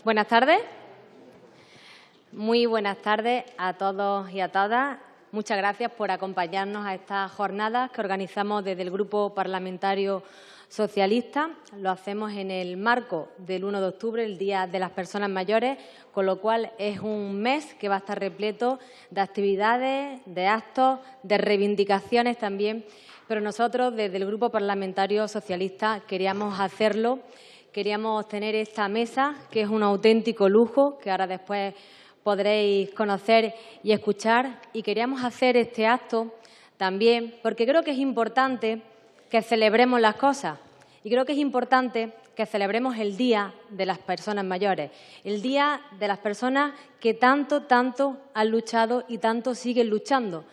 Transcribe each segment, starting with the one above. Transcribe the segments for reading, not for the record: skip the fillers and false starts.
Buenas tardes. Muy buenas tardes a todos y a todas. Muchas gracias por acompañarnos a estas jornadas que organizamos desde el Grupo Parlamentario Socialista. Lo hacemos en el marco del 1 de octubre, el Día de las Personas Mayores, con lo cual es un mes que va a estar repleto de actividades, de actos, de reivindicaciones también. Pero nosotros, desde el Grupo Parlamentario Socialista, queríamos hacerlo. Queríamos tener esta mesa, que es un auténtico lujo, que ahora después podréis conocer y escuchar. Y queríamos hacer este acto también porque creo que es importante que celebremos las cosas. Y creo que es importante que celebremos el Día de las Personas Mayores, el Día de las personas que tanto han luchado y tanto siguen luchando.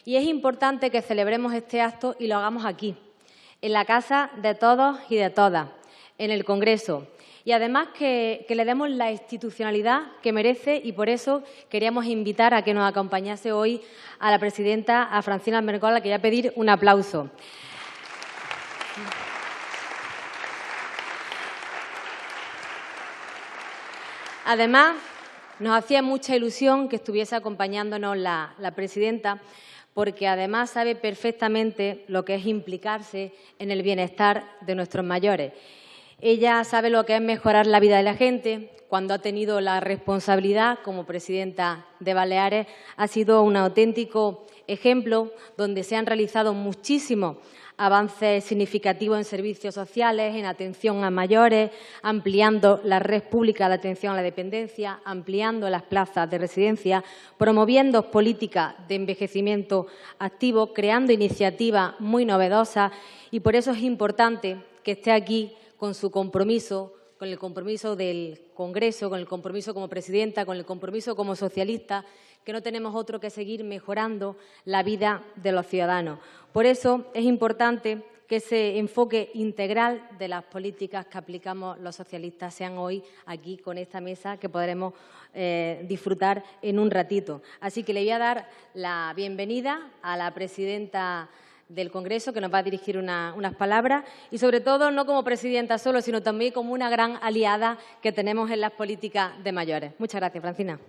Y es importante que celebremos este acto y lo hagamos aquí, en la casa de todos y de todas, en el Congreso. Y además que le demos la institucionalidad que merece, y por eso queríamos invitar a que nos acompañase hoy a la presidenta, a Francina Armengol, a la que voy a pedir un aplauso. Además, nos hacía mucha ilusión que estuviese acompañándonos la presidenta, porque además sabe perfectamente lo que es implicarse en el bienestar de nuestros mayores. Ella sabe lo que es mejorar la vida de la gente. Cuando ha tenido la responsabilidad como presidenta de Baleares, ha sido un auténtico ejemplo donde se han realizado muchísimos avances significativos en servicios sociales, en atención a mayores, ampliando la red pública de atención a la dependencia, ampliando las plazas de residencia, promoviendo políticas de envejecimiento activo, creando iniciativas muy novedosas, y por eso es importante que esté aquí con su compromiso, con el compromiso del Congreso, con el compromiso como presidenta, con el compromiso como socialista, que no tenemos otro que seguir mejorando la vida de los ciudadanos. Por eso es importante que ese enfoque integral de las políticas que aplicamos los socialistas sean hoy aquí con esta mesa que podremos disfrutar en un ratito. Así que le voy a dar la bienvenida a la presidenta del Congreso, que nos va a dirigir unas palabras, y sobre todo no como presidenta solo, sino también como una gran aliada que tenemos en las políticas de mayores. Muchas gracias, Francina.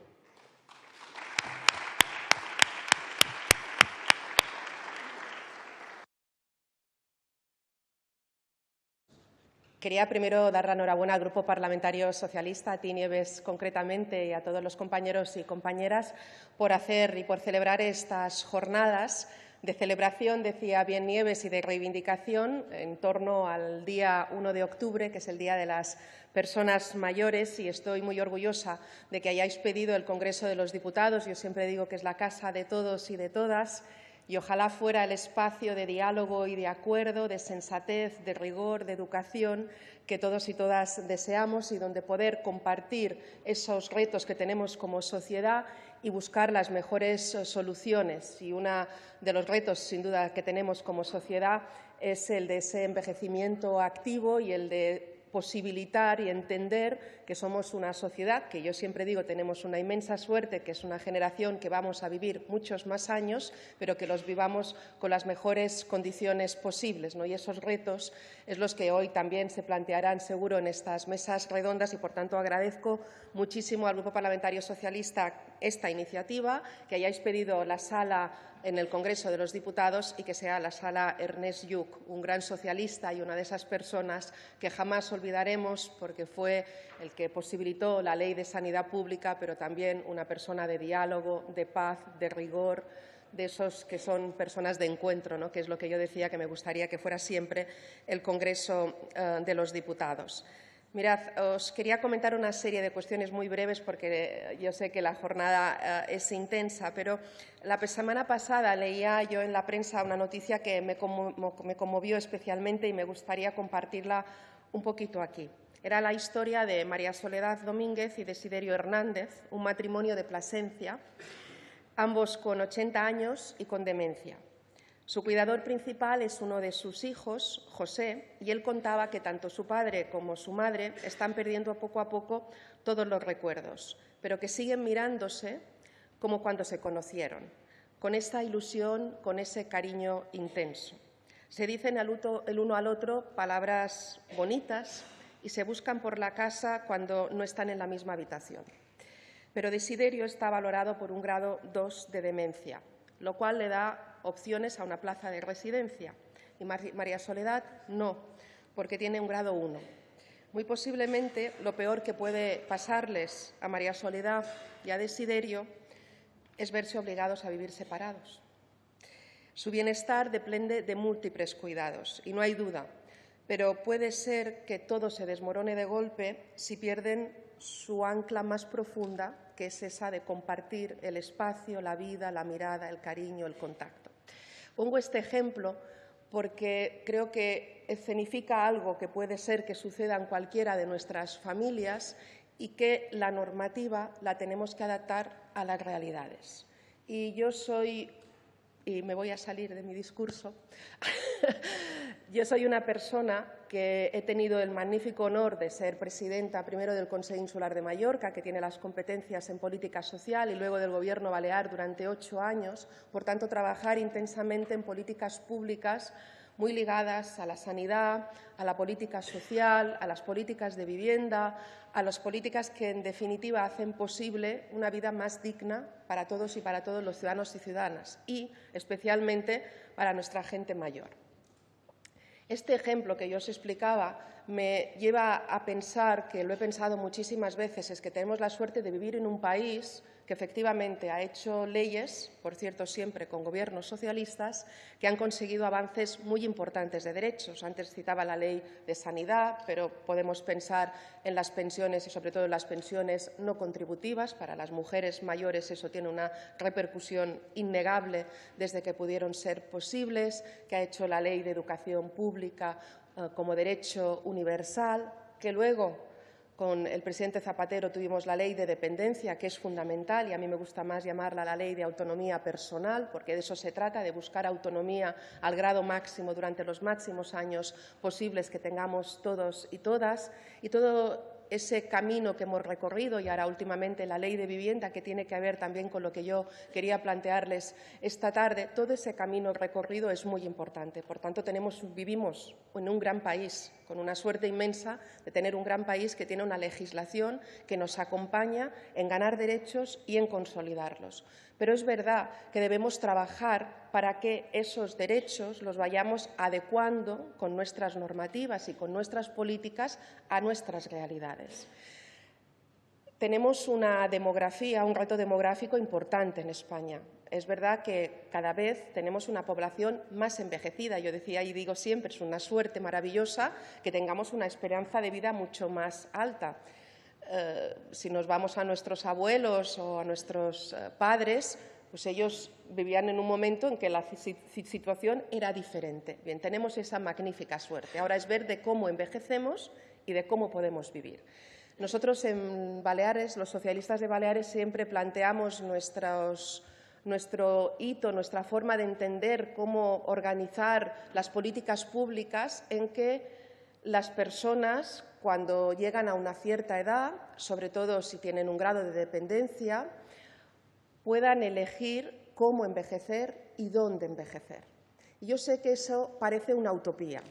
Quería primero dar la enhorabuena al Grupo Parlamentario Socialista, a ti, Nieves, concretamente, y a todos los compañeros y compañeras por hacer y por celebrar estas jornadas de celebración, decía bien Nieves, y de reivindicación en torno al día 1 de octubre, que es el Día de las Personas Mayores, y estoy muy orgullosa de que hayáis pedido el Congreso de los Diputados. Yo siempre digo que es la casa de todos y de todas, y ojalá fuera el espacio de diálogo y de acuerdo, de sensatez, de rigor, de educación que todos y todas deseamos, y donde poder compartir esos retos que tenemos como sociedad y buscar las mejores soluciones. Y uno de los retos, sin duda, que tenemos como sociedad es el de ese envejecimiento activo y el de posibilitar y entender que somos una sociedad que yo siempre digo tenemos una inmensa suerte, que es una generación que vamos a vivir muchos más años, pero que los vivamos con las mejores condiciones posibles, ¿no? Y esos retos es los que hoy también se plantearán seguro en estas mesas redondas, y por tanto agradezco muchísimo al Grupo Parlamentario Socialista esta iniciativa, que hayáis pedido la sala en el Congreso de los Diputados y que sea la sala Ernest Lluch, un gran socialista y una de esas personas que jamás olvidaremos, porque fue el que posibilitó la Ley de Sanidad Pública, pero también una persona de diálogo, de paz, de rigor, de esos que son personas de encuentro, ¿no? Que es lo que yo decía que me gustaría que fuera siempre el Congreso de los Diputados. Mirad, os quería comentar una serie de cuestiones muy breves porque yo sé que la jornada es intensa, pero la semana pasada leía yo en la prensa una noticia que me conmovió especialmente y me gustaría compartirla un poquito aquí. Era la historia de María Soledad Domínguez y Desiderio Hernández, un matrimonio de Plasencia, ambos con 80 años y con demencia. Su cuidador principal es uno de sus hijos, José, y él contaba que tanto su padre como su madre están perdiendo poco a poco todos los recuerdos, pero que siguen mirándose como cuando se conocieron, con esa ilusión, con ese cariño intenso. Se dicen el uno al otro palabras bonitas y se buscan por la casa cuando no están en la misma habitación. Pero Desiderio está valorado por un grado 2 de demencia, lo cual le da opciones a una plaza de residencia. Y María Soledad no, porque tiene un grado 1. Muy posiblemente lo peor que puede pasarles a María Soledad y a Desiderio es verse obligados a vivir separados. Su bienestar depende de múltiples cuidados y no hay duda, pero puede ser que todo se desmorone de golpe si pierden su ancla más profunda, que es esa de compartir el espacio, la vida, la mirada, el cariño, el contacto. Pongo este ejemplo porque creo que escenifica algo que puede ser que suceda en cualquiera de nuestras familias y que la normativa la tenemos que adaptar a las realidades. Y yo soy, y me voy a salir de mi discurso, yo soy una persona que he tenido el magnífico honor de ser presidenta primero del Consell Insular de Mallorca, que tiene las competencias en política social, y luego del Gobierno balear durante 8 años. Por tanto, trabajar intensamente en políticas públicas muy ligadas a la sanidad, a la política social, a las políticas de vivienda, a las políticas que, en definitiva, hacen posible una vida más digna para todos y para todos los ciudadanos y ciudadanas, y especialmente para nuestra gente mayor. Este ejemplo que yo os explicaba me lleva a pensar, que lo he pensado muchísimas veces, es que tenemos la suerte de vivir en un país que efectivamente ha hecho leyes, por cierto siempre con gobiernos socialistas, que han conseguido avances muy importantes de derechos. Antes citaba la ley de sanidad, pero podemos pensar en las pensiones y sobre todo en las pensiones no contributivas. Para las mujeres mayores eso tiene una repercusión innegable desde que pudieron ser posibles, que ha hecho la ley de educación pública como derecho universal, que luego con el presidente Zapatero tuvimos la ley de dependencia, que es fundamental, y a mí me gusta más llamarla la ley de autonomía personal, porque de eso se trata, de buscar autonomía al grado máximo durante los máximos años posibles que tengamos todos y todas, y todo ese camino que hemos recorrido, y ahora últimamente la ley de vivienda, que tiene que ver también con lo que yo quería plantearles esta tarde, todo ese camino recorrido es muy importante. Por tanto, vivimos en un gran país, con una suerte inmensa de tener un gran país que tiene una legislación que nos acompaña en ganar derechos y en consolidarlos. Pero es verdad que debemos trabajar para que esos derechos los vayamos adecuando con nuestras normativas y con nuestras políticas a nuestras realidades. Tenemos una demografía, un reto demográfico importante en España. Es verdad que cada vez tenemos una población más envejecida. Yo decía y digo siempre, es una suerte maravillosa que tengamos una esperanza de vida mucho más alta. Si nos vamos a nuestros abuelos o a nuestros padres, pues ellos vivían en un momento en que la situación era diferente. Bien, tenemos esa magnífica suerte. Ahora es ver de cómo envejecemos y de cómo podemos vivir. Nosotros en Baleares, los socialistas de Baleares, siempre planteamos nuestro hito, nuestra forma de entender cómo organizar las políticas públicas en que las personas, cuando llegan a una cierta edad, sobre todo si tienen un grado de dependencia, puedan elegir cómo envejecer y dónde envejecer. Y yo sé que eso parece una utopía,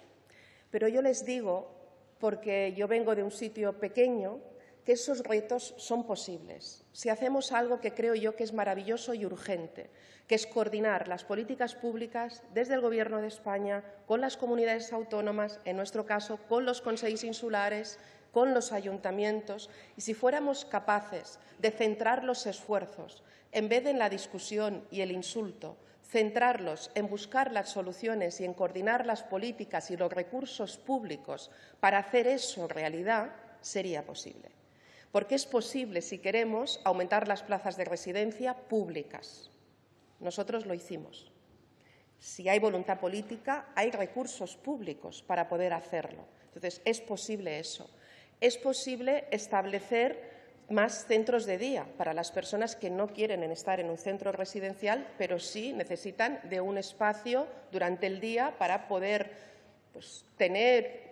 pero yo les digo, porque yo vengo de un sitio pequeño, que esos retos son posibles. Si hacemos algo que creo yo que es maravilloso y urgente, que es coordinar las políticas públicas desde el Gobierno de España con las comunidades autónomas, en nuestro caso con los consells insulares, con los ayuntamientos, y si fuéramos capaces de centrar los esfuerzos en vez de en la discusión y el insulto, centrarlos en buscar las soluciones y en coordinar las políticas y los recursos públicos para hacer eso realidad, sería posible. Porque es posible, si queremos, aumentar las plazas de residencia públicas. Nosotros lo hicimos. Si hay voluntad política, hay recursos públicos para poder hacerlo. Entonces, es posible eso. Es posible establecer más centros de día para las personas que no quieren estar en un centro residencial, pero sí necesitan de un espacio durante el día para poder tener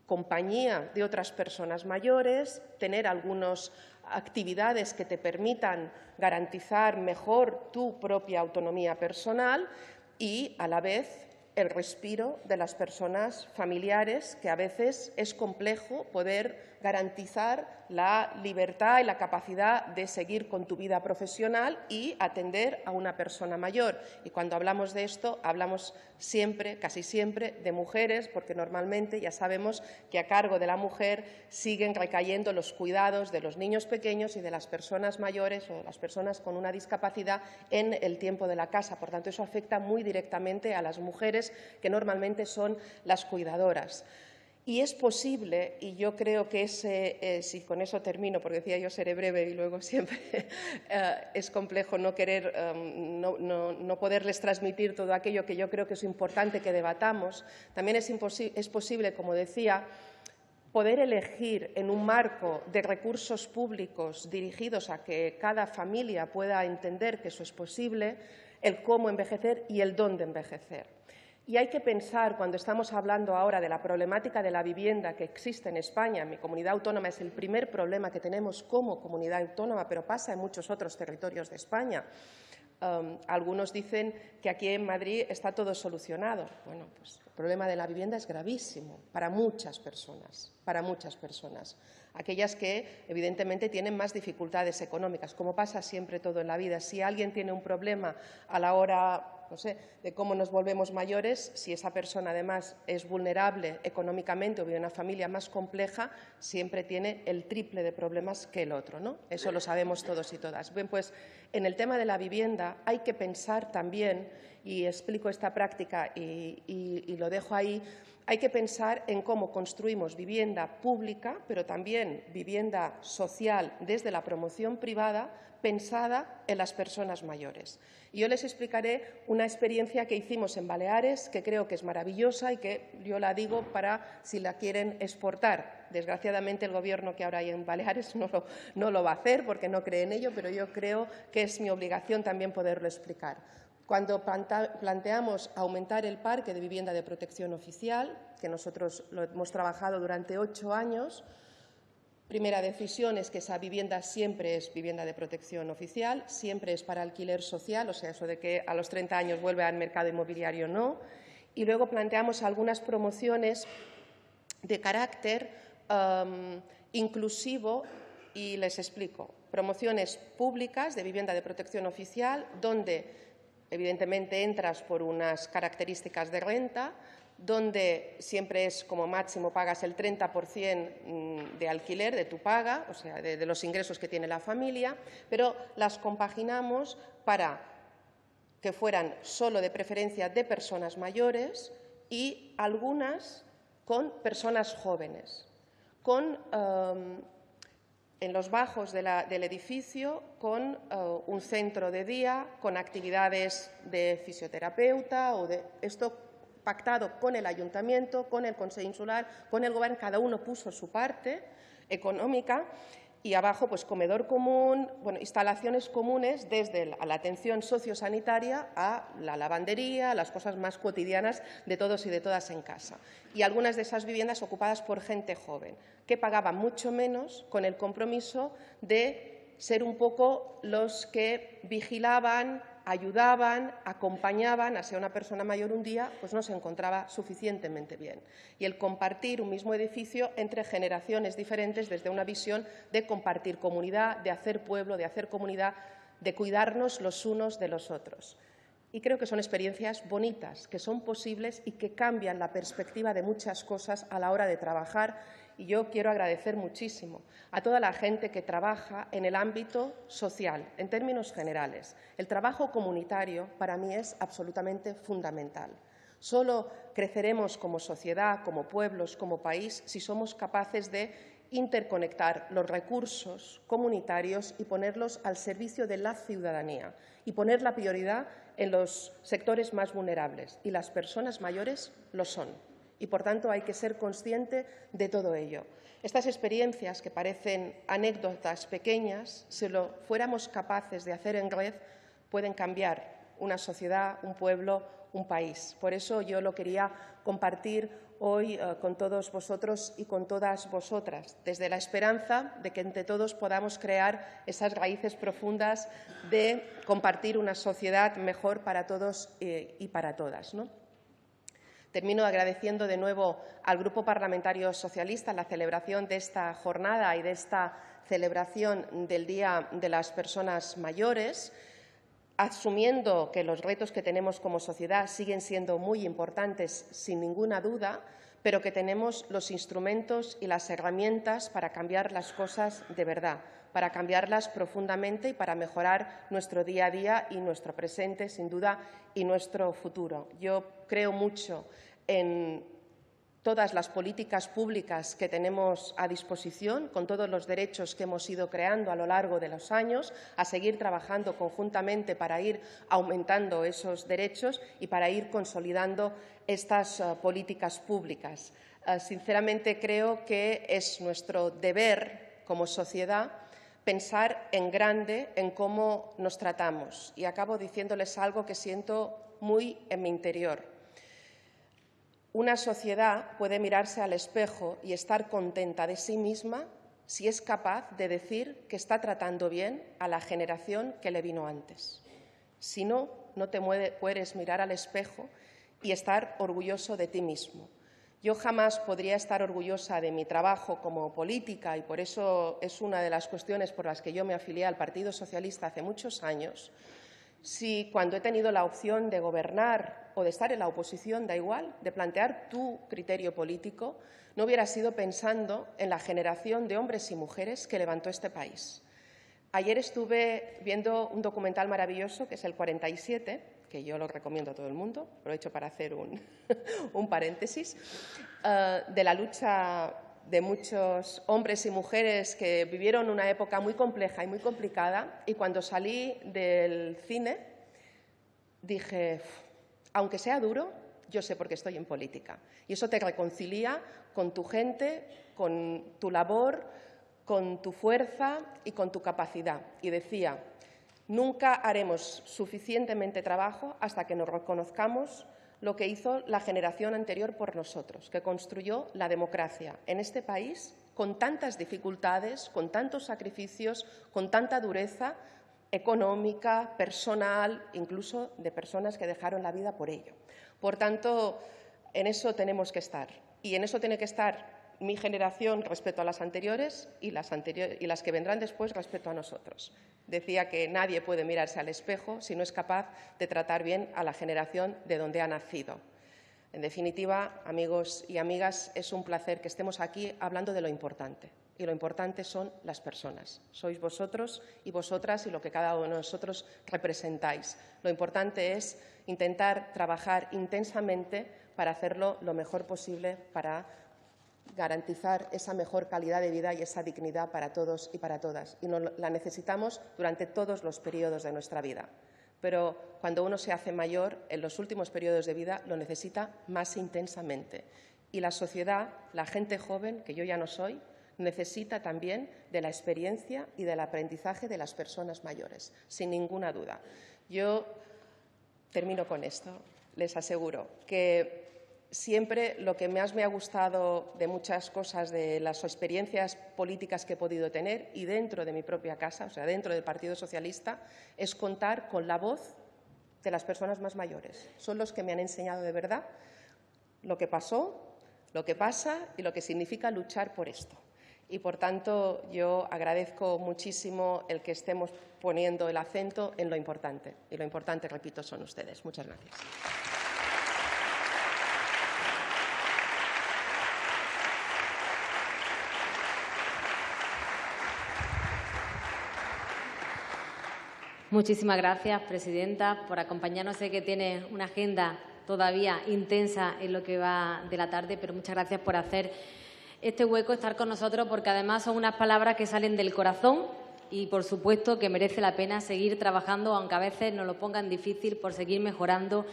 compañía de otras personas mayores, tener algunas actividades que te permitan garantizar mejor tu propia autonomía personal y, a la vez, el respiro de las personas familiares, que a veces es complejo poder garantizar la libertad y la capacidad de seguir con tu vida profesional y atender a una persona mayor. Y cuando hablamos de esto, hablamos siempre, casi siempre, de mujeres, porque normalmente ya sabemos que a cargo de la mujer siguen recayendo los cuidados de los niños pequeños y de las personas mayores o las personas con una discapacidad en el tiempo de la casa. Por tanto, eso afecta muy directamente a las mujeres, que normalmente son las cuidadoras. Y es posible, y yo creo que si con eso termino, porque decía yo seré breve y luego siempre es complejo no querer, no poderles transmitir todo aquello que yo creo que es importante que debatamos, también es posible, como decía, poder elegir en un marco de recursos públicos dirigidos a que cada familia pueda entender que eso es posible, el cómo envejecer y el dónde envejecer. Y hay que pensar, cuando estamos hablando ahora de la problemática de la vivienda que existe en España, en mi comunidad autónoma es el primer problema que tenemos como comunidad autónoma, pero pasa en muchos otros territorios de España. Algunos dicen que aquí en Madrid está todo solucionado. Bueno, pues el problema de la vivienda es gravísimo para muchas personas, aquellas que evidentemente tienen más dificultades económicas, como pasa siempre todo en la vida. Si alguien tiene un problema a la hora, no sé, de cómo nos volvemos mayores, si esa persona además es vulnerable económicamente o vive en una familia más compleja, siempre tiene el triple de problemas que el otro, ¿no? Eso lo sabemos todos y todas. Bien, pues en el tema de la vivienda hay que pensar también, y explico esta práctica y lo dejo ahí, hay que pensar en cómo construimos vivienda pública, pero también vivienda social desde la promoción privada, pensada en las personas mayores. Y yo les explicaré una experiencia que hicimos en Baleares, que creo que es maravillosa y que yo la digo para si la quieren exportar. Desgraciadamente, el Gobierno que ahora hay en Baleares no lo va a hacer porque no cree en ello, pero yo creo que es mi obligación también poderlo explicar. Cuando planteamos aumentar el parque de vivienda de protección oficial, que nosotros lo hemos trabajado durante 8 años, primera decisión es que esa vivienda siempre es vivienda de protección oficial, siempre es para alquiler social, o sea, eso de que a los 30 años vuelve al mercado inmobiliario no. Y luego planteamos algunas promociones de carácter inclusivo y les explico. Promociones públicas de vivienda de protección oficial donde evidentemente entras por unas características de renta, donde siempre es como máximo pagas el 30% de alquiler de tu paga, o sea, de los ingresos que tiene la familia, pero las compaginamos para que fueran solo de preferencia de personas mayores y algunas con personas jóvenes, en los bajos del edificio, con un centro de día, con actividades de fisioterapeuta o de esto pactado con el ayuntamiento, con el Consejo Insular, con el Gobierno, cada uno puso su parte económica y abajo pues comedor común, bueno, instalaciones comunes desde la atención sociosanitaria a la lavandería, a las cosas más cotidianas de todos y de todas en casa. Y algunas de esas viviendas ocupadas por gente joven, que pagaba mucho menos con el compromiso de ser un poco los que vigilaban, ayudaban, acompañaban a si una persona mayor un día pues no se encontraba suficientemente bien. Y el compartir un mismo edificio entre generaciones diferentes desde una visión de compartir comunidad, de hacer pueblo, de hacer comunidad, de cuidarnos los unos de los otros. Y creo que son experiencias bonitas, que son posibles y que cambian la perspectiva de muchas cosas a la hora de trabajar. Y yo quiero agradecer muchísimo a toda la gente que trabaja en el ámbito social, en términos generales. El trabajo comunitario para mí es absolutamente fundamental. Solo creceremos como sociedad, como pueblos, como país, si somos capaces de interconectar los recursos comunitarios y ponerlos al servicio de la ciudadanía y poner la prioridad en los sectores más vulnerables. Y las personas mayores lo son. Y, por tanto, hay que ser consciente de todo ello. Estas experiencias, que parecen anécdotas pequeñas, si lo fuéramos capaces de hacer en red, pueden cambiar una sociedad, un pueblo, un país. Por eso yo lo quería compartir hoy con todos vosotros y con todas vosotras, desde la esperanza de que entre todos podamos crear esas raíces profundas de compartir una sociedad mejor para todos y para todas, ¿no? Termino agradeciendo de nuevo al Grupo Parlamentario Socialista la celebración de esta jornada y de esta celebración del Día de las Personas Mayores, asumiendo que los retos que tenemos como sociedad siguen siendo muy importantes, sin ninguna duda, pero que tenemos los instrumentos y las herramientas para cambiar las cosas de verdad, para cambiarlas profundamente y para mejorar nuestro día a día y nuestro presente, sin duda, y nuestro futuro. Yo creo mucho en todas las políticas públicas que tenemos a disposición, con todos los derechos que hemos ido creando a lo largo de los años, a seguir trabajando conjuntamente para ir aumentando esos derechos y para ir consolidando estas políticas públicas. Sinceramente, creo que es nuestro deber como sociedad pensar en grande en cómo nos tratamos. Y acabo diciéndoles algo que siento muy en mi interior. Una sociedad puede mirarse al espejo y estar contenta de sí misma si es capaz de decir que está tratando bien a la generación que le vino antes. Si no, no te puedes mirar al espejo y estar orgulloso de ti mismo. Yo jamás podría estar orgullosa de mi trabajo como política y por eso es una de las cuestiones por las que yo me afilié al Partido Socialista hace muchos años, si cuando he tenido la opción de gobernar o de estar en la oposición, da igual, de plantear tu criterio político, no hubiera sido pensando en la generación de hombres y mujeres que levantó este país. Ayer estuve viendo un documental maravilloso, que es el 47, que yo lo recomiendo a todo el mundo, aprovecho para hacer un paréntesis, de la lucha de muchos hombres y mujeres que vivieron una época muy compleja y muy complicada, y cuando salí del cine dije, aunque sea duro, yo sé por qué estoy en política. Y eso te reconcilia con tu gente, con tu labor, con tu fuerza y con tu capacidad. Y decía, nunca haremos suficientemente trabajo hasta que nos reconozcamos lo que hizo la generación anterior por nosotros, que construyó la democracia en este país con tantas dificultades, con tantos sacrificios, con tanta dureza económica, personal, incluso de personas que dejaron la vida por ello. Por tanto, en eso tenemos que estar. Y en eso tiene que estar mi generación respecto a las anteriores y las que vendrán después respecto a nosotros. Decía que nadie puede mirarse al espejo si no es capaz de tratar bien a la generación de donde ha nacido. En definitiva, amigos y amigas, es un placer que estemos aquí hablando de lo importante. Y lo importante son las personas. Sois vosotros y vosotras y lo que cada uno de nosotros representáis. Lo importante es intentar trabajar intensamente para hacerlo lo mejor posible, para garantizar esa mejor calidad de vida y esa dignidad para todos y para todas. Y la necesitamos durante todos los periodos de nuestra vida. Pero cuando uno se hace mayor, en los últimos periodos de vida, lo necesita más intensamente. Y la sociedad, la gente joven, que yo ya no soy, necesita también de la experiencia y del aprendizaje de las personas mayores, sin ninguna duda. Yo termino con esto. Les aseguro que siempre lo que más me ha gustado de muchas cosas, de las experiencias políticas que he podido tener y dentro de mi propia casa, o sea, dentro del Partido Socialista, es contar con la voz de las personas más mayores. Son los que me han enseñado de verdad lo que pasó, lo que pasa y lo que significa luchar por esto. Y, por tanto, yo agradezco muchísimo el que estemos poniendo el acento en lo importante. Y lo importante, repito, son ustedes. Muchas gracias. Muchísimas gracias, presidenta, por acompañarnos. Sé que tiene una agenda todavía intensa en lo que va de la tarde, pero muchas gracias por hacer este hueco, estar con nosotros, porque además son unas palabras que salen del corazón y, por supuesto, que merece la pena seguir trabajando, aunque a veces nos lo pongan difícil, por seguir mejorando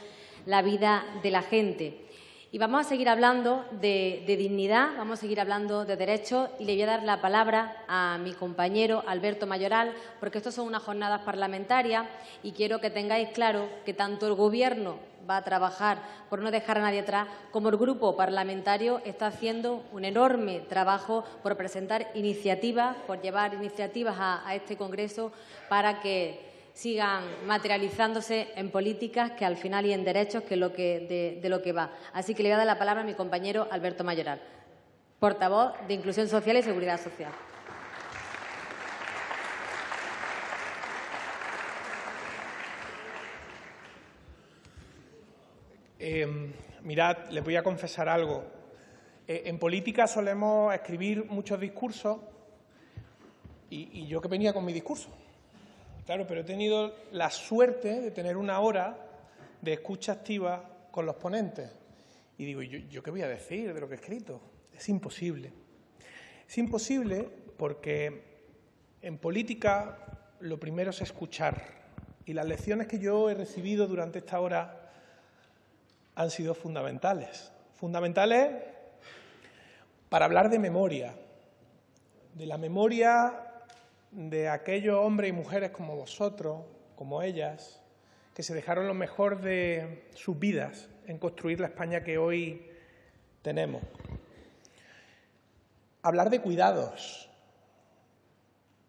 la vida de la gente. Y vamos a seguir hablando de dignidad, vamos a seguir hablando de derechos y le voy a dar la palabra a mi compañero Alberto Mayoral, porque estas son unas jornadas parlamentarias y quiero que tengáis claro que tanto el Gobierno va a trabajar por no dejar a nadie atrás, como el Grupo Parlamentario está haciendo un enorme trabajo por presentar iniciativas, por llevar iniciativas a este Congreso para que sigan materializándose en políticas que al final y en derechos, que es de lo que va. Así que le voy a dar la palabra a mi compañero Alberto Mayoral, portavoz de Inclusión Social y Seguridad Social. Mirad, les voy a confesar algo. En política solemos escribir muchos discursos y yo que venía con mi discurso. Claro, pero he tenido la suerte de tener una hora de escucha activa con los ponentes. Y digo, ¿yo qué voy a decir de lo que he escrito? Es imposible. Es imposible porque en política lo primero es escuchar. Y las lecciones que yo he recibido durante esta hora han sido fundamentales. Fundamentales para hablar de memoria, de la memoria de aquellos hombres y mujeres como vosotros, como ellas, que se dejaron lo mejor de sus vidas en construir la España que hoy tenemos. Hablar de cuidados.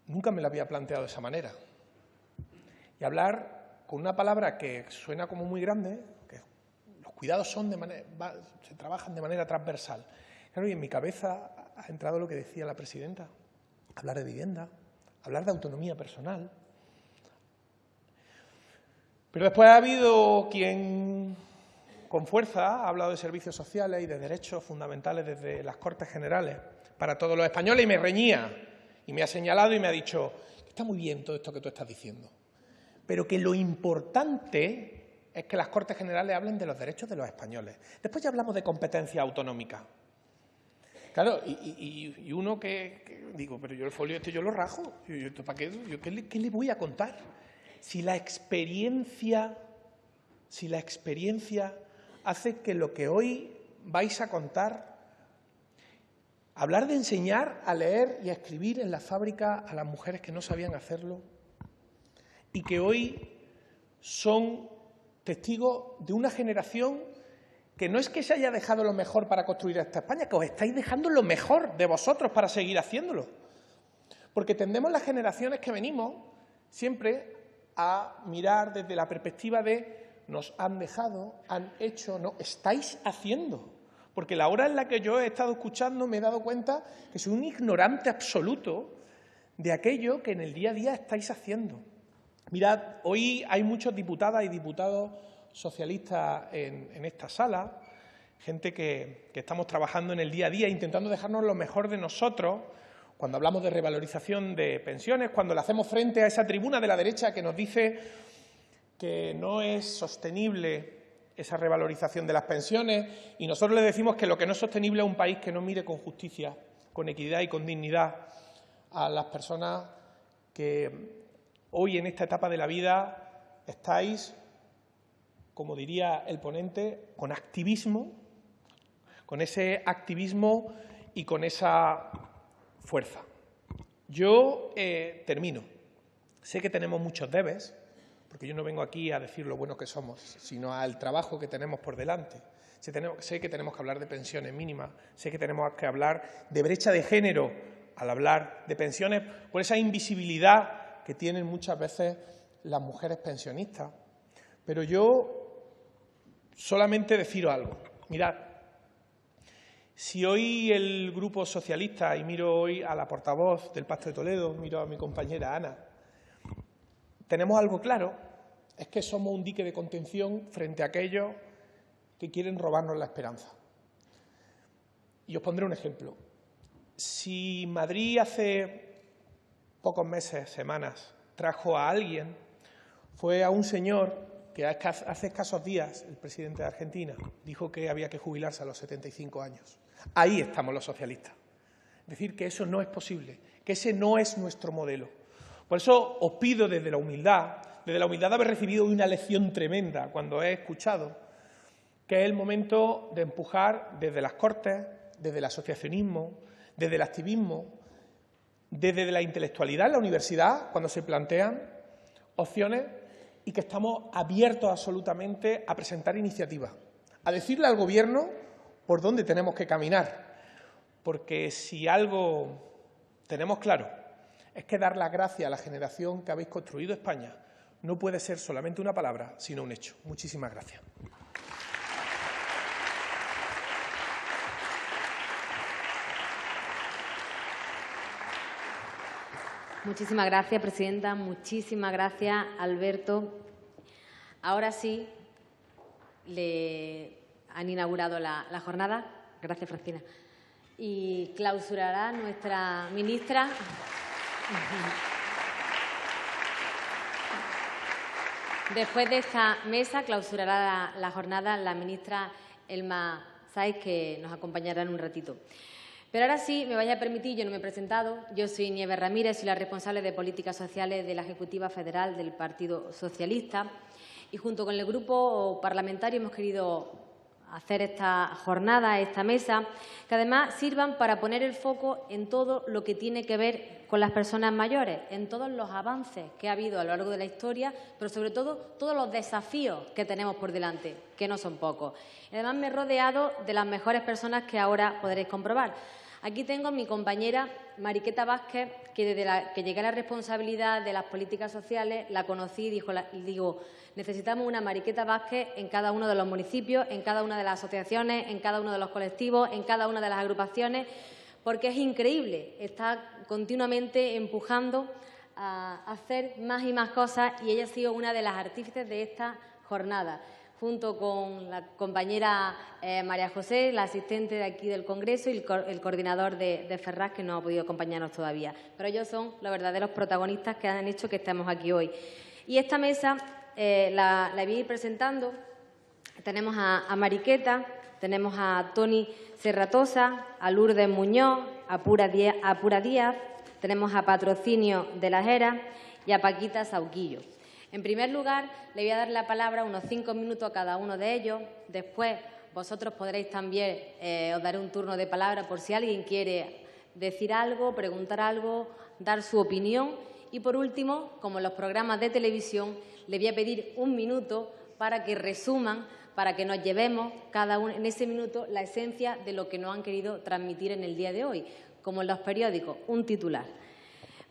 Nunca me lo había planteado de esa manera. Y hablar con una palabra que suena como muy grande, que los cuidados se trabajan de manera transversal. Claro, y en mi cabeza ha entrado lo que decía la presidenta. Hablar de vivienda, hablar de autonomía personal. Pero después ha habido quien con fuerza ha hablado de servicios sociales y de derechos fundamentales desde las Cortes Generales para todos los españoles y me reñía y me ha señalado y me ha dicho que está muy bien todo esto que tú estás diciendo, pero que lo importante es que las Cortes Generales hablen de los derechos de los españoles. Después ya hablamos de competencia autonómica. Claro, y uno que digo, pero yo el folio este yo lo rajo. ¿Para qué? ¿Qué le voy a contar? Si la experiencia hace que lo que hoy vais a contar, hablar de enseñar a leer y a escribir en la fábrica a las mujeres que no sabían hacerlo y que hoy son testigos de una generación que no es que se haya dejado lo mejor para construir esta España, que os estáis dejando lo mejor de vosotros para seguir haciéndolo. Porque tendemos las generaciones que venimos siempre a mirar desde la perspectiva de nos han dejado, han hecho, no, estáis haciendo. Porque la hora en la que yo he estado escuchando me he dado cuenta que soy un ignorante absoluto de aquello que en el día a día estáis haciendo. Mirad, hoy hay muchos diputadas y diputados socialistas en esta sala, gente que estamos trabajando en el día a día, intentando dejarnos lo mejor de nosotros, cuando hablamos de revalorización de pensiones, cuando le hacemos frente a esa tribuna de la derecha que nos dice que no es sostenible esa revalorización de las pensiones, y nosotros le decimos que lo que no es sostenible es un país que no mire con justicia, con equidad y con dignidad a las personas que hoy en esta etapa de la vida estáis, como diría el ponente, con activismo, con ese activismo y con esa fuerza. Yo termino. Sé que tenemos muchos debes, porque yo no vengo aquí a decir lo buenos que somos, sino al trabajo que tenemos por delante. Sé que tenemos que hablar de pensiones mínimas, sé que tenemos que hablar de brecha de género al hablar de pensiones, por esa invisibilidad que tienen muchas veces las mujeres pensionistas. Pero yo solamente deciros algo. Mirad, si hoy el Grupo Socialista, y miro hoy a la portavoz del Pacto de Toledo, miro a mi compañera Ana, tenemos algo claro, es que somos un dique de contención frente a aquellos que quieren robarnos la esperanza. Y os pondré un ejemplo. Si Madrid hace pocos meses, semanas, trajo a alguien, fue a un señor que hace escasos días el presidente de Argentina dijo que había que jubilarse a los 75 años. Ahí estamos los socialistas. Es decir, que eso no es posible, que ese no es nuestro modelo. Por eso os pido desde la humildad de haber recibido una lección tremenda cuando he escuchado, que es el momento de empujar desde las Cortes, desde el asociacionismo, desde el activismo, desde la intelectualidad en la universidad, cuando se plantean opciones, y que estamos abiertos absolutamente a presentar iniciativas, a decirle al Gobierno por dónde tenemos que caminar. Porque si algo tenemos claro es que dar las gracias a la generación que habéis construido España no puede ser solamente una palabra, sino un hecho. Muchísimas gracias. Muchísimas gracias, presidenta. Muchísimas gracias, Alberto. Ahora sí, le han inaugurado la jornada. Gracias, Francina. Y clausurará nuestra ministra. Después de esta mesa, clausurará la jornada la ministra Elma Sáez, que nos acompañará en un ratito. Pero ahora sí, me vaya a permitir, yo no me he presentado, yo soy Nieves Ramírez, soy la responsable de Políticas Sociales de la Ejecutiva Federal del Partido Socialista y junto con el grupo parlamentario hemos querido hacer esta jornada, esta mesa, que además sirvan para poner el foco en todo lo que tiene que ver con las personas mayores, en todos los avances que ha habido a lo largo de la historia, pero sobre todo todos los desafíos que tenemos por delante, que no son pocos. Y además me he rodeado de las mejores personas que ahora podréis comprobar. Aquí tengo a mi compañera Mariqueta Vázquez, que desde que llegué a la responsabilidad de las políticas sociales la conocí y digo, necesitamos una Mariqueta Vázquez en cada uno de los municipios, en cada una de las asociaciones, en cada uno de los colectivos, en cada una de las agrupaciones, porque es increíble, está continuamente empujando a hacer más y más cosas y ella ha sido una de las artífices de esta jornada, junto con la compañera María José, la asistente de aquí del Congreso y el coordinador de Ferraz, que no ha podido acompañarnos todavía. Pero ellos son los verdaderos protagonistas que han hecho que estemos aquí hoy. Y esta mesa la voy a ir presentando. Tenemos a Mariqueta, tenemos a Toni Serratosa, a Lourdes Muñoz, a Pura Díaz, tenemos a Patrocinio de la Jera y a Paquita Sauquillo. En primer lugar, le voy a dar la palabra unos 5 minutos a cada uno de ellos. Después, vosotros podréis también, os daré un turno de palabra por si alguien quiere decir algo, preguntar algo, dar su opinión. Y, por último, como en los programas de televisión, le voy a pedir 1 minuto para que resuman, para que nos llevemos cada uno en ese minuto la esencia de lo que nos han querido transmitir en el día de hoy, como en los periódicos, un titular.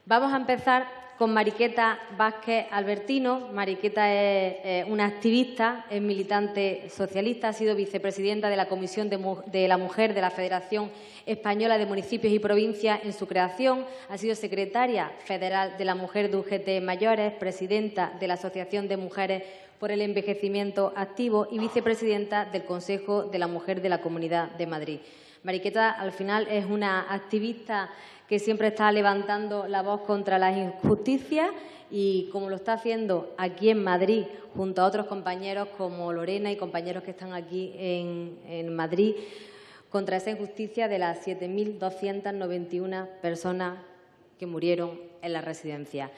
Vamos a empezar con Mariqueta Vázquez Albertino. Mariqueta es una activista, es militante socialista, ha sido vicepresidenta de la Comisión de la Mujer de la Federación Española de Municipios y Provincias en su creación, ha sido secretaria federal de la Mujer de UGT Mayores, presidenta de la Asociación de Mujeres por el Envejecimiento Activo y vicepresidenta del Consejo de la Mujer de la Comunidad de Madrid. Mariqueta, al final, es una activista que siempre está levantando la voz contra las injusticias y, como lo está haciendo aquí en Madrid, junto a otros compañeros como Lorena y compañeros que están aquí en Madrid, contra esa injusticia de las 7.291 personas que murieron en la residencia.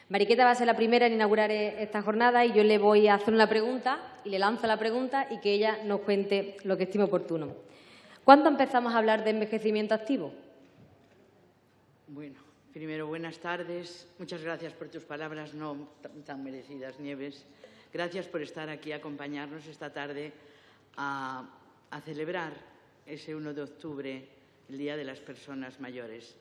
Mariqueta va a ser la primera en inaugurar esta jornada y yo le voy a hacer una pregunta y le lanzo la pregunta y que ella nos cuente lo que estime oportuno. ¿Cuándo empezamos a hablar de envejecimiento activo? Bueno, primero, buenas tardes. Muchas gracias por tus palabras no tan merecidas, Nieves. Gracias por estar aquí, acompañarnos esta tarde a celebrar ese 1 de octubre, el Día de las Personas Mayores.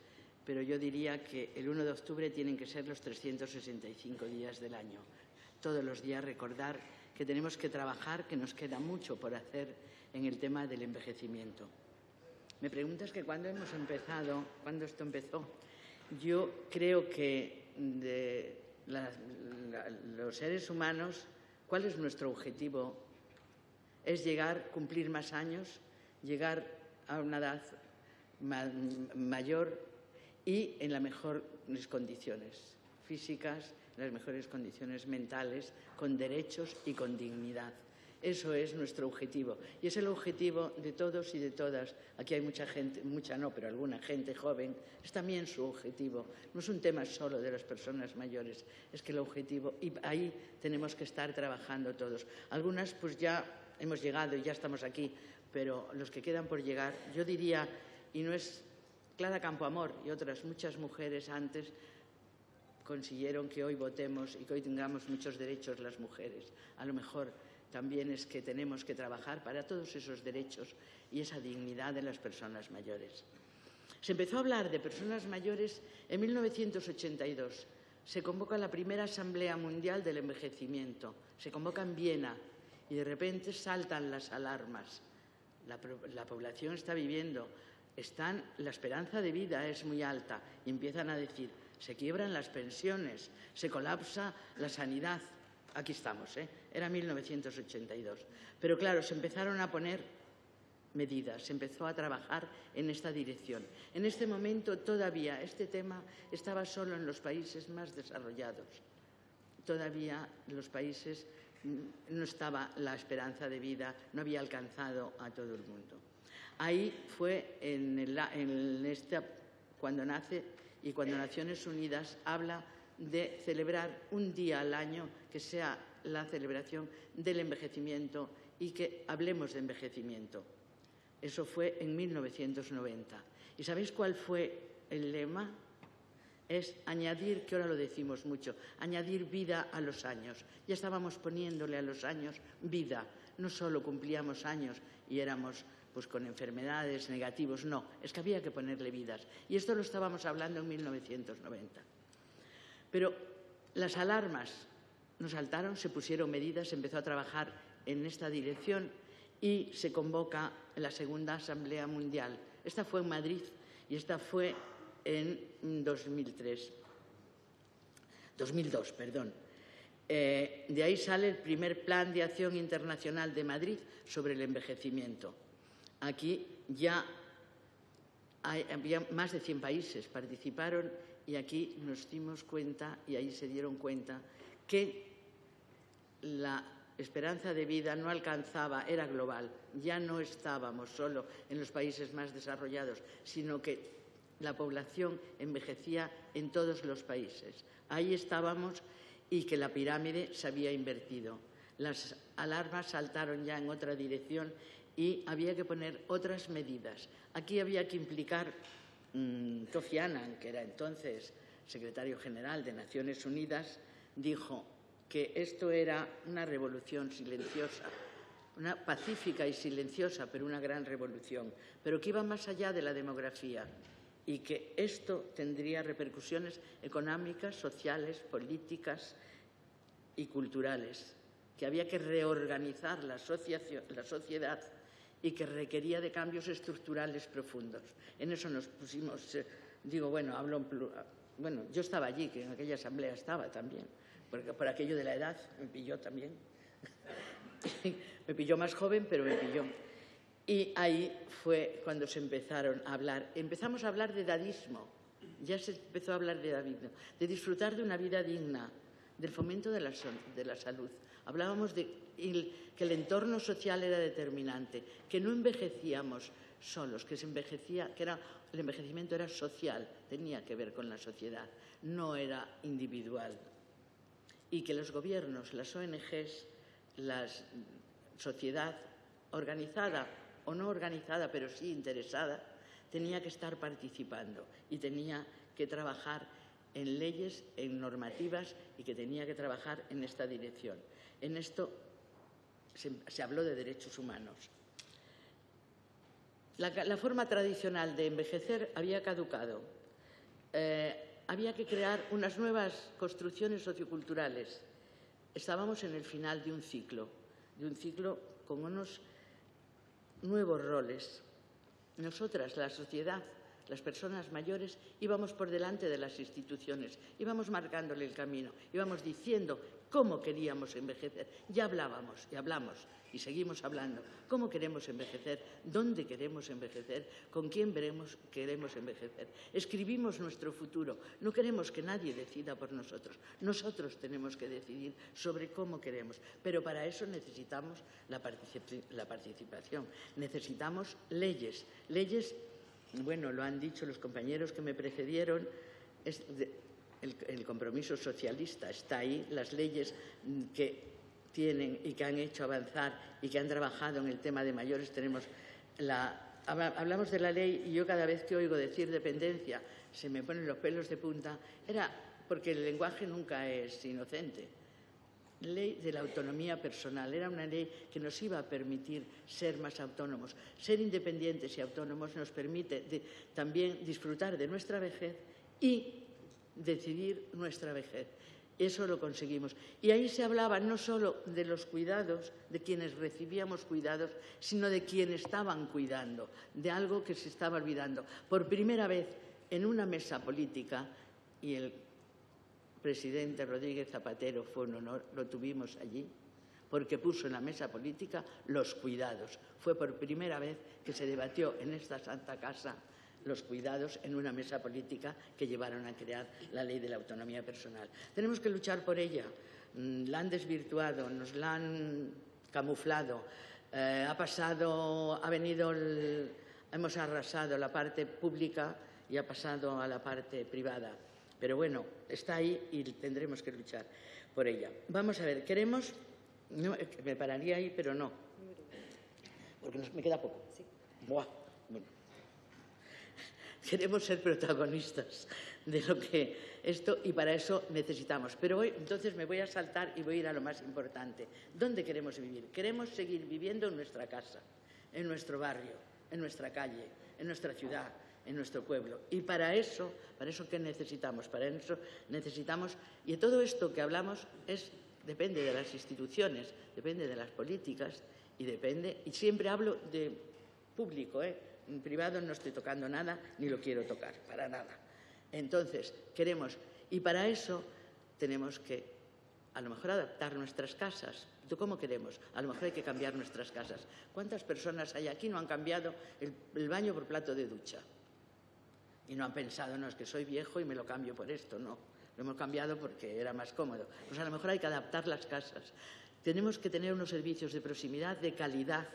Pero yo diría que el 1 de octubre tienen que ser los 365 días del año. Todos los días recordar que tenemos que trabajar, que nos queda mucho por hacer en el tema del envejecimiento. Me preguntas que cuándo hemos empezado, cuándo esto empezó. Yo creo que de los seres humanos, ¿cuál es nuestro objetivo? Es cumplir más años, llegar a una edad mayor y en las mejores condiciones físicas, en las mejores condiciones mentales, con derechos y con dignidad. Eso es nuestro objetivo y es el objetivo de todos y de todas. Aquí hay mucha gente, mucha no, pero alguna gente joven, es también su objetivo. No es un tema solo de las personas mayores, es que el objetivo, y ahí tenemos que estar trabajando todos. Algunas pues ya hemos llegado y ya estamos aquí, pero los que quedan por llegar, yo diría, y no es Clara Campoamor y otras muchas mujeres antes, consiguieron que hoy votemos y que hoy tengamos muchos derechos las mujeres. A lo mejor también es que tenemos que trabajar para todos esos derechos y esa dignidad de las personas mayores. Se empezó a hablar de personas mayores en 1982. se convoca la primera Asamblea Mundial del Envejecimiento, se convoca en Viena y de repente saltan las alarmas. La población está viviendo, la esperanza de vida es muy alta y empiezan a decir, se quiebran las pensiones, se colapsa la sanidad. Aquí estamos, era 1982. Pero claro, se empezaron a poner medidas, se empezó a trabajar en esta dirección. En este momento todavía este tema estaba solo en los países más desarrollados. Todavía en los países no estaba la esperanza de vida, no había alcanzado a todo el mundo. Ahí fue cuando nace y cuando Naciones Unidas habla de celebrar un día al año que sea la celebración del envejecimiento y que hablemos de envejecimiento. Eso fue en 1990. ¿Y sabéis cuál fue el lema? Es añadir, que ahora lo decimos mucho, añadir vida a los años. Ya estábamos poniéndole a los años vida. No solo cumplíamos años y éramos pues con enfermedades, negativos, no, es que había que ponerle vidas. Y esto lo estábamos hablando en 1990. Pero las alarmas nos saltaron, se pusieron medidas, se empezó a trabajar en esta dirección y se convoca la segunda Asamblea Mundial. Esta fue en Madrid y esta fue en 2002, perdón. De ahí sale el primer Plan de Acción Internacional de Madrid sobre el envejecimiento. Aquí ya había más de 100 países participaron y aquí nos dimos cuenta y ahí se dieron cuenta que la esperanza de vida no alcanzaba, era global. Ya no estábamos solo en los países más desarrollados, sino que la población envejecía en todos los países. Ahí estábamos y que la pirámide se había invertido. Las alarmas saltaron ya en otra dirección y había que poner otras medidas. Aquí había que implicar Kofi Annan, que era entonces secretario general de Naciones Unidas, dijo que esto era una revolución silenciosa, una pacífica y silenciosa, pero una gran revolución, pero que iba más allá de la demografía y que esto tendría repercusiones económicas, sociales, políticas y culturales, que había que reorganizar la sociedad y que requería de cambios estructurales profundos. En eso nos pusimos, yo estaba allí, que en aquella asamblea estaba también, porque por aquello de la edad me pilló también. Me pilló más joven, pero me pilló. Y ahí fue cuando se empezaron a hablar. Empezamos a hablar de edadismo. Ya se empezó a hablar de edadismo, de disfrutar de una vida digna, del fomento de la salud. Hablábamos de que el entorno social era determinante, que no envejecíamos solos, que el envejecimiento era social, tenía que ver con la sociedad, no era individual. Y que los gobiernos, las ONGs, la sociedad organizada o no organizada, pero sí interesada, tenía que estar participando y tenía que trabajar en leyes, en normativas y que tenía que trabajar en esta dirección. En esto se habló de derechos humanos. La forma tradicional de envejecer había caducado. Había que crear unas nuevas construcciones socioculturales. Estábamos en el final de un ciclo con unos nuevos roles. Nosotras, la sociedad, las personas mayores, íbamos por delante de las instituciones, íbamos marcándole el camino, íbamos diciendo cómo queríamos envejecer. Ya hablábamos y hablamos y seguimos hablando. ¿Cómo queremos envejecer? ¿Dónde queremos envejecer? ¿Con quién queremos envejecer? Escribimos nuestro futuro. No queremos que nadie decida por nosotros. Nosotros tenemos que decidir sobre cómo queremos. Pero para eso necesitamos la participación. Necesitamos leyes. Leyes, bueno, lo han dicho los compañeros que me precedieron, el compromiso socialista está ahí, las leyes que tienen y que han hecho avanzar y que han trabajado en el tema de mayores. Hablamos de la ley y yo cada vez que oigo decir dependencia se me ponen los pelos de punta, era porque el lenguaje nunca es inocente. Ley de la autonomía personal, era una ley que nos iba a permitir ser más autónomos. Ser independientes y autónomos nos permite también disfrutar de nuestra vejez y decidir nuestra vejez. Eso lo conseguimos. Y ahí se hablaba no solo de los cuidados, de quienes recibíamos cuidados, sino de quienes estaban cuidando, de algo que se estaba olvidando. Por primera vez en una mesa política, y el presidente Rodríguez Zapatero fue un honor, lo tuvimos allí, porque puso en la mesa política los cuidados. Fue por primera vez que se debatió en esta Santa Casa los cuidados en una mesa política que llevaron a crear la Ley de la Autonomía Personal. Tenemos que luchar por ella. La han desvirtuado, nos la han camuflado. Hemos arrasado la parte pública y ha pasado a la parte privada. Pero bueno, está ahí y tendremos que luchar por ella. Vamos a ver, queremos... No, me pararía ahí, pero no. Porque me queda poco. Sí. Buah. Bueno. Queremos ser protagonistas de lo que esto, y para eso necesitamos. Pero hoy, entonces, me voy a saltar y voy a ir a lo más importante. ¿Dónde queremos vivir? Queremos seguir viviendo en nuestra casa, en nuestro barrio, en nuestra calle, en nuestra ciudad, en nuestro pueblo. Y para eso ¿qué necesitamos? Para eso necesitamos, y de todo esto que hablamos depende de las instituciones, depende de las políticas y siempre hablo de público, en privado no estoy tocando nada ni lo quiero tocar, para nada. Entonces, y para eso tenemos que a lo mejor adaptar nuestras casas. ¿Cómo queremos? A lo mejor hay que cambiar nuestras casas. ¿Cuántas personas hay aquí no han cambiado el baño por plato de ducha? Y no han pensado, no, es que soy viejo y me lo cambio por esto, no. Lo hemos cambiado porque era más cómodo. Pues a lo mejor hay que adaptar las casas. Tenemos que tener unos servicios de proximidad, de calidad.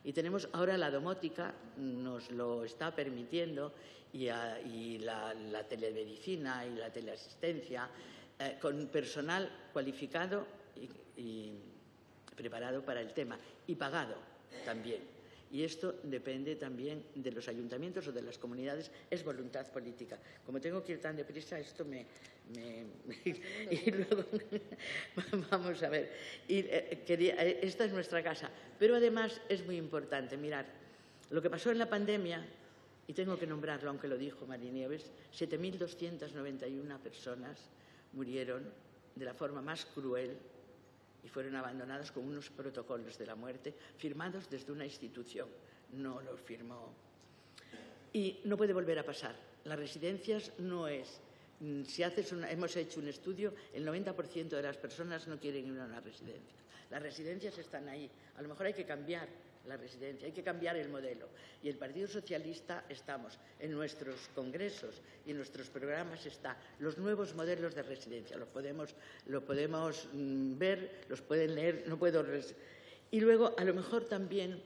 Y tenemos ahora la domótica, nos lo está permitiendo, y la telemedicina y la teleasistencia, con personal cualificado y preparado para el tema, y pagado también. Y esto depende también de los ayuntamientos o de las comunidades, es voluntad política. Como tengo que ir tan deprisa, esto y luego, vamos a ver, esta es nuestra casa. Pero además es muy importante, mirad, lo que pasó en la pandemia, y tengo que nombrarlo, aunque lo dijo Mari Nieves, 7.291 personas murieron de la forma más cruel y fueron abandonados con unos protocolos de la muerte firmados desde una institución. No los firmó. Y no puede volver a pasar. Las residencias no es... hemos hecho un estudio, el 90% de las personas no quieren ir a una residencia. Las residencias están ahí. A lo mejor hay que cambiar la residencia, hay que cambiar el modelo. Y el Partido Socialista estamos en nuestros congresos y en nuestros programas están los nuevos modelos de residencia. Los podemos ver, los pueden leer, no puedo... Y luego, a lo mejor también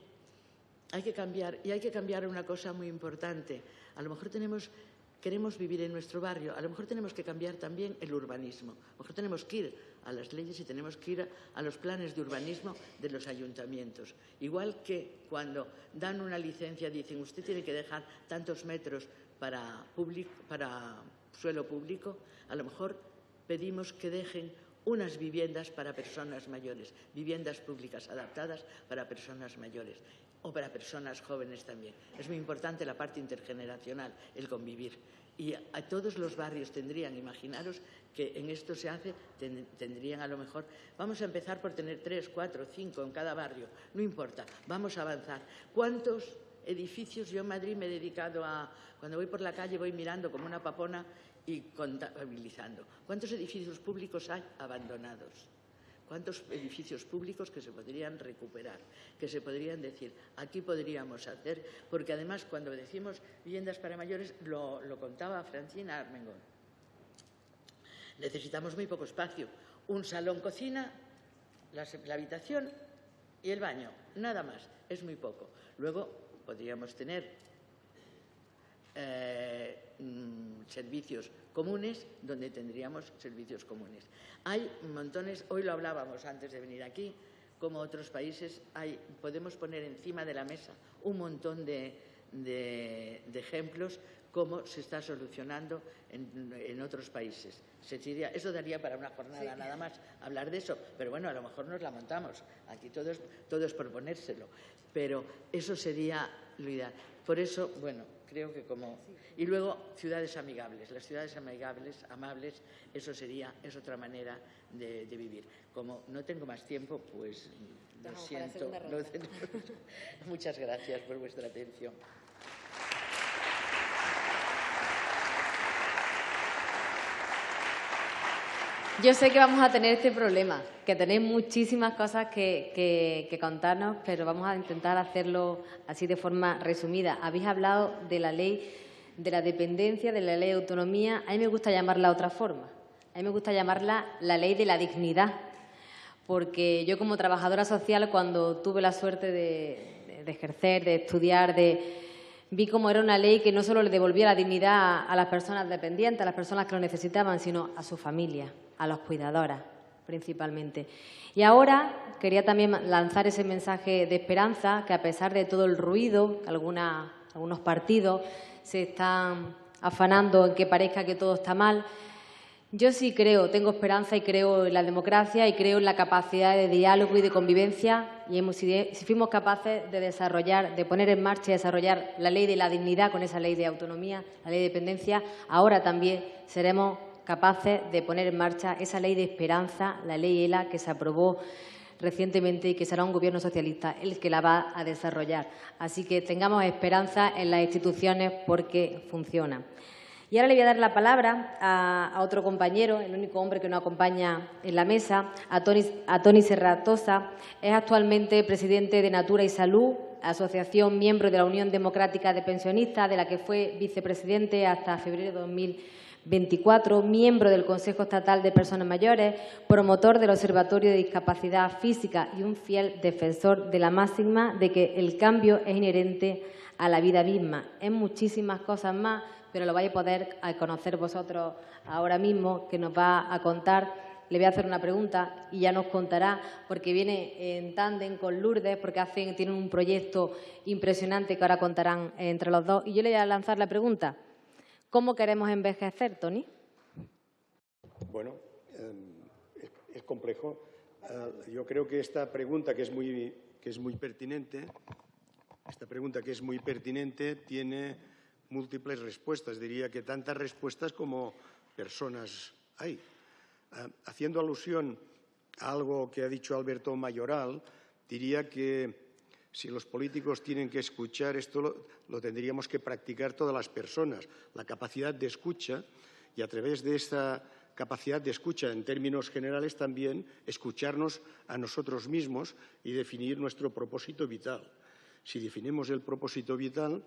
hay que cambiar, y hay que cambiar una cosa muy importante. A lo mejor queremos vivir en nuestro barrio, a lo mejor tenemos que cambiar también el urbanismo. A lo mejor tenemos que ir a las leyes y tenemos que ir a los planes de urbanismo de los ayuntamientos. Igual que cuando dan una licencia dicen usted tiene que dejar tantos metros para suelo público, a lo mejor pedimos que dejen unas viviendas para personas mayores, viviendas públicas adaptadas para personas mayores o para personas jóvenes también. Es muy importante la parte intergeneracional, el convivir. Y a todos los barrios tendrían, imaginaros que en esto se hace, tendrían a lo mejor, vamos a empezar por tener 3, 4, 5 en cada barrio, no importa, vamos a avanzar. ¿Cuántos edificios? Yo en Madrid me he dedicado a, cuando voy por la calle voy mirando como una papona y contabilizando. ¿Cuántos edificios públicos hay abandonados? ¿Cuántos edificios públicos que se podrían recuperar? Que se podrían decir, aquí podríamos hacer, porque además cuando decimos viviendas para mayores, lo contaba Francina Armengol. Necesitamos muy poco espacio. Un salón cocina, la habitación y el baño, nada más, es muy poco. Luego podríamos tener servicios comunes donde tendríamos servicios comunes. Hay montones, hoy lo hablábamos antes de venir aquí, como otros países, podemos poner encima de la mesa un montón de ejemplos cómo se está solucionando en otros países. Eso daría para una jornada sí. Nada más hablar de eso, pero bueno, a lo mejor nos la montamos. Aquí todo es proponérselo, pero eso sería lo ideal. Por eso, bueno, creo que como... Y luego, ciudades amigables. Las ciudades amigables, amables, eso es otra manera de vivir. Como no tengo más tiempo, pues lo siento. Muchas gracias por vuestra atención. Yo sé que vamos a tener este problema, que tenéis muchísimas cosas que contarnos, pero vamos a intentar hacerlo así de forma resumida. Habéis hablado de la ley de la dependencia, de la ley de autonomía. A mí me gusta llamarla de otra forma. A mí me gusta llamarla la ley de la dignidad, porque yo como trabajadora social, cuando tuve la suerte de ejercer, de estudiar, vi cómo era una ley que no solo le devolvía la dignidad a las personas dependientes, a las personas que lo necesitaban, sino a su familia, a las cuidadoras principalmente. Y ahora quería también lanzar ese mensaje de esperanza, que a pesar de todo el ruido, algunos partidos se están afanando en que parezca que todo está mal, yo sí creo, tengo esperanza y creo en la democracia y creo en la capacidad de diálogo y de convivencia, y si fuimos capaces de desarrollar, de poner en marcha y desarrollar la ley de la dignidad con esa ley de autonomía, la ley de dependencia, ahora también seremos capaces de poner en marcha esa ley de esperanza, la ley ELA, que se aprobó recientemente y que será un gobierno socialista el que la va a desarrollar. Así que tengamos esperanza en las instituciones porque funcionan. Y ahora le voy a dar la palabra a otro compañero, el único hombre que nos acompaña en la mesa, a Toni Serratosa. Es actualmente presidente de Natura y Salud, asociación miembro de la Unión Democrática de Pensionistas, de la que fue vicepresidente hasta febrero de 2024, miembro del Consejo Estatal de Personas Mayores, promotor del Observatorio de Discapacidad Física y un fiel defensor de la máxima de que el cambio es inherente a la vida misma. Es muchísimas cosas más, pero lo vais a poder conocer vosotros ahora mismo, que nos va a contar. Le voy a hacer una pregunta y ya nos contará, porque viene en tándem con Lourdes, porque tienen un proyecto impresionante que ahora contarán entre los dos. Y yo le voy a lanzar la pregunta. ¿Cómo queremos envejecer, Toni? Bueno, es complejo. Yo creo que esta pregunta, que es muy pertinente, tiene múltiples respuestas. Diría que tantas respuestas como personas hay. Haciendo alusión a algo que ha dicho Alberto Mayoral, diría que si los políticos tienen que escuchar, esto lo tendríamos que practicar todas las personas, la capacidad de escucha, y a través de esta capacidad de escucha, en términos generales también, escucharnos a nosotros mismos y definir nuestro propósito vital. Si definimos el propósito vital,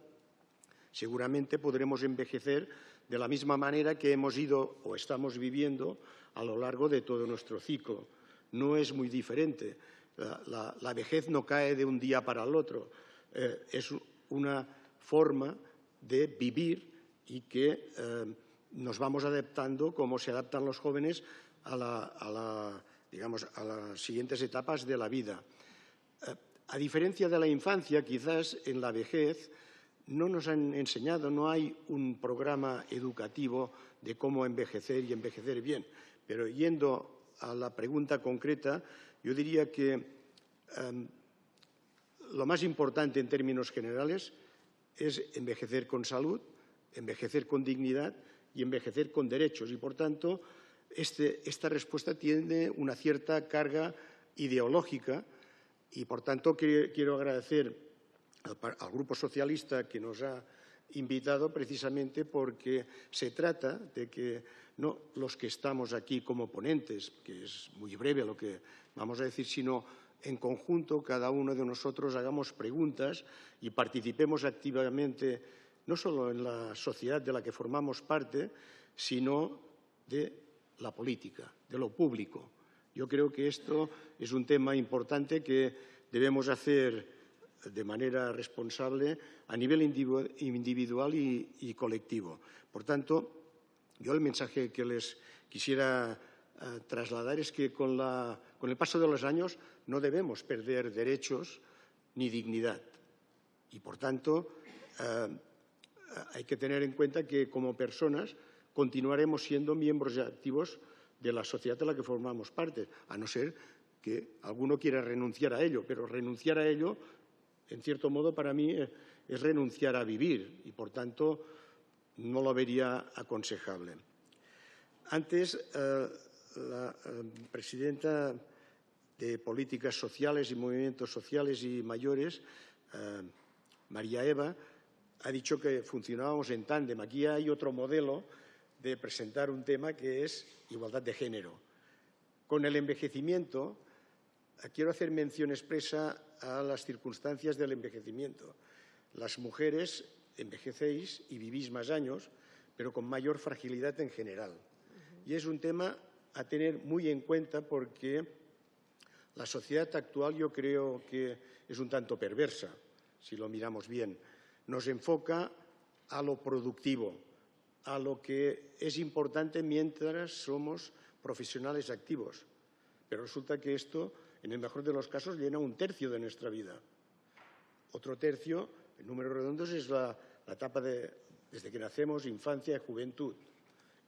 seguramente podremos envejecer de la misma manera que hemos ido o estamos viviendo a lo largo de todo nuestro ciclo. No es muy diferente. La vejez no cae de un día para el otro. Es una forma de vivir y que nos vamos adaptando como se adaptan los jóvenes a las siguientes etapas de la vida. A diferencia de la infancia, quizás en la vejez no nos han enseñado, no hay un programa educativo de cómo envejecer y envejecer bien. Pero yendo a la pregunta concreta, yo diría que lo más importante en términos generales es envejecer con salud, envejecer con dignidad y envejecer con derechos. Y, por tanto, esta respuesta tiene una cierta carga ideológica y, por tanto, quiero agradecer al Grupo Socialista que nos ha invitado, precisamente porque se trata de que no los que estamos aquí como ponentes, que es muy breve lo que vamos a decir, sino en conjunto cada uno de nosotros hagamos preguntas y participemos activamente no solo en la sociedad de la que formamos parte, sino de la política, de lo público. Yo creo que esto es un tema importante que debemos hacer de manera responsable a nivel individual y colectivo. Por tanto, yo el mensaje que les quisiera trasladar es que con el paso de los años no debemos perder derechos ni dignidad. Y, por tanto, hay que tener en cuenta que como personas continuaremos siendo miembros activos de la sociedad de la que formamos parte, a no ser que alguno quiera renunciar a ello, pero renunciar a ello, en cierto modo, para mí es renunciar a vivir y, por tanto, no lo vería aconsejable. Antes, la presidenta de Políticas Sociales y Movimientos Sociales y Mayores, María Eva, ha dicho que funcionábamos en tándem. Aquí hay otro modelo de presentar un tema que es igualdad de género. Con el envejecimiento, quiero hacer mención expresa a las circunstancias del envejecimiento. Las mujeres envejecéis y vivís más años, pero con mayor fragilidad en general. Y es un tema a tener muy en cuenta porque la sociedad actual yo creo que es un tanto perversa, si lo miramos bien. Nos enfoca a lo productivo, a lo que es importante mientras somos profesionales activos. Pero resulta que esto, en el mejor de los casos, llena un tercio de nuestra vida. Otro tercio, en números redondos, es la etapa desde que nacemos, infancia y juventud.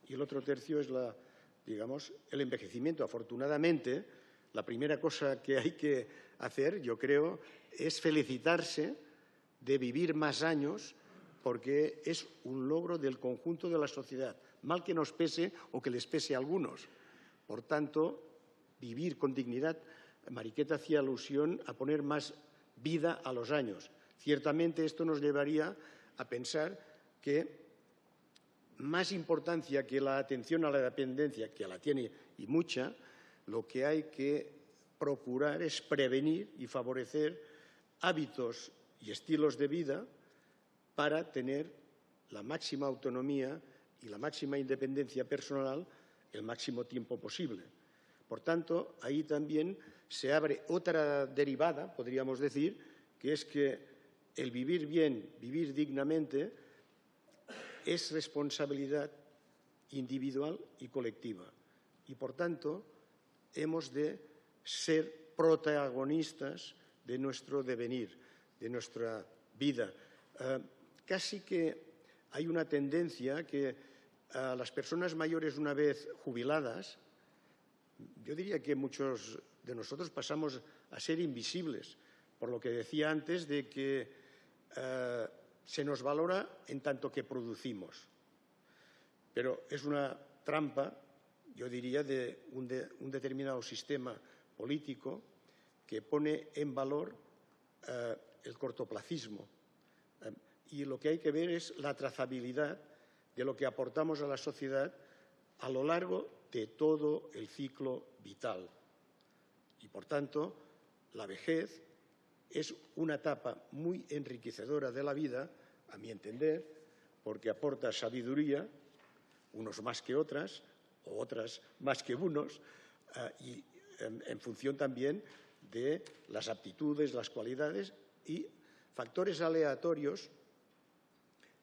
Y el otro tercio es el envejecimiento. Afortunadamente, la primera cosa que hay que hacer, yo creo, es felicitarse de vivir más años porque es un logro del conjunto de la sociedad, mal que nos pese o que les pese a algunos. Por tanto, vivir con dignidad, Mariqueta hacía alusión a poner más vida a los años. Ciertamente esto nos llevaría a pensar que más importancia que la atención a la dependencia, que la tiene y mucha, lo que hay que procurar es prevenir y favorecer hábitos y estilos de vida para tener la máxima autonomía y la máxima independencia personal el máximo tiempo posible. Por tanto, ahí también se abre otra derivada, podríamos decir, que es que el vivir bien, vivir dignamente, es responsabilidad individual y colectiva. Y, por tanto, hemos de ser protagonistas de nuestro devenir, de nuestra vida. Casi que hay una tendencia que a las personas mayores, una vez jubiladas, yo diría que muchos de nosotros pasamos a ser invisibles, por lo que decía antes de que se nos valora en tanto que producimos. Pero es una trampa, yo diría, de un determinado sistema político que pone en valor el cortoplacismo. Y lo que hay que ver es la trazabilidad de lo que aportamos a la sociedad a lo largo de todo el ciclo vital. Y, por tanto, la vejez es una etapa muy enriquecedora de la vida, a mi entender, porque aporta sabiduría, unos más que otras, o otras más que unos, y en función también de las aptitudes, las cualidades y factores aleatorios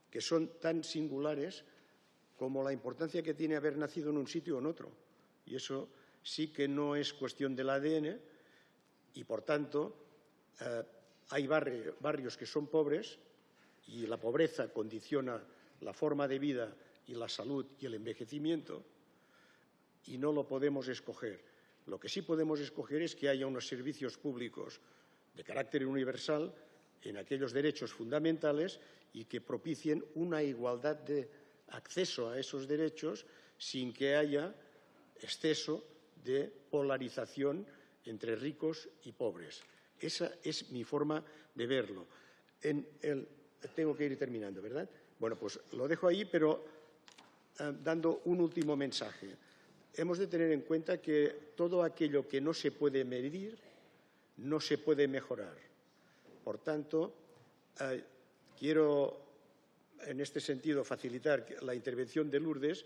que son tan singulares como la importancia que tiene haber nacido en un sitio o en otro. Y eso sí que no es cuestión del ADN y, por tanto, hay barrios que son pobres y la pobreza condiciona la forma de vida y la salud y el envejecimiento y no lo podemos escoger. Lo que sí podemos escoger es que haya unos servicios públicos de carácter universal en aquellos derechos fundamentales y que propicien una igualdad de acceso a esos derechos sin que haya exceso de polarización entre ricos y pobres. Esa es mi forma de verlo. Tengo que ir terminando, ¿verdad? Bueno, pues lo dejo ahí, pero dando un último mensaje. Hemos de tener en cuenta que todo aquello que no se puede medir no se puede mejorar. Por tanto, quiero en este sentido facilitar la intervención de Lourdes,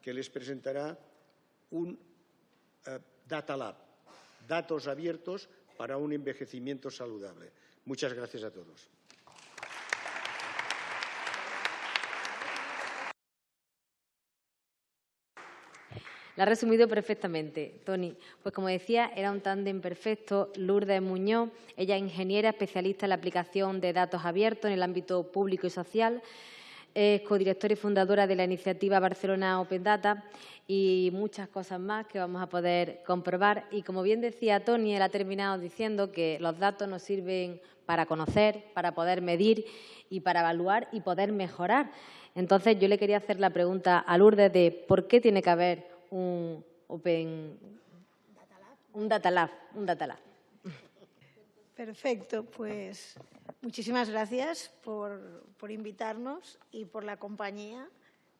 que les presentará un Data Lab, datos abiertos para un envejecimiento saludable. Muchas gracias a todos. La ha resumido perfectamente, Toni. Pues como decía, era un tándem perfecto. Lourdes Muñoz, ella es ingeniera especialista en la aplicación de datos abiertos en el ámbito público y social. es codirectora y fundadora de la iniciativa Barcelona Open Data y muchas cosas más que vamos a poder comprobar. Y como bien decía Toni, él ha terminado diciendo que los datos nos sirven para conocer, para poder medir y para evaluar y poder mejorar. Entonces, yo le quería hacer la pregunta a Lourdes de por qué tiene que haber un Data Lab. Perfecto, pues muchísimas gracias por invitarnos y por la compañía,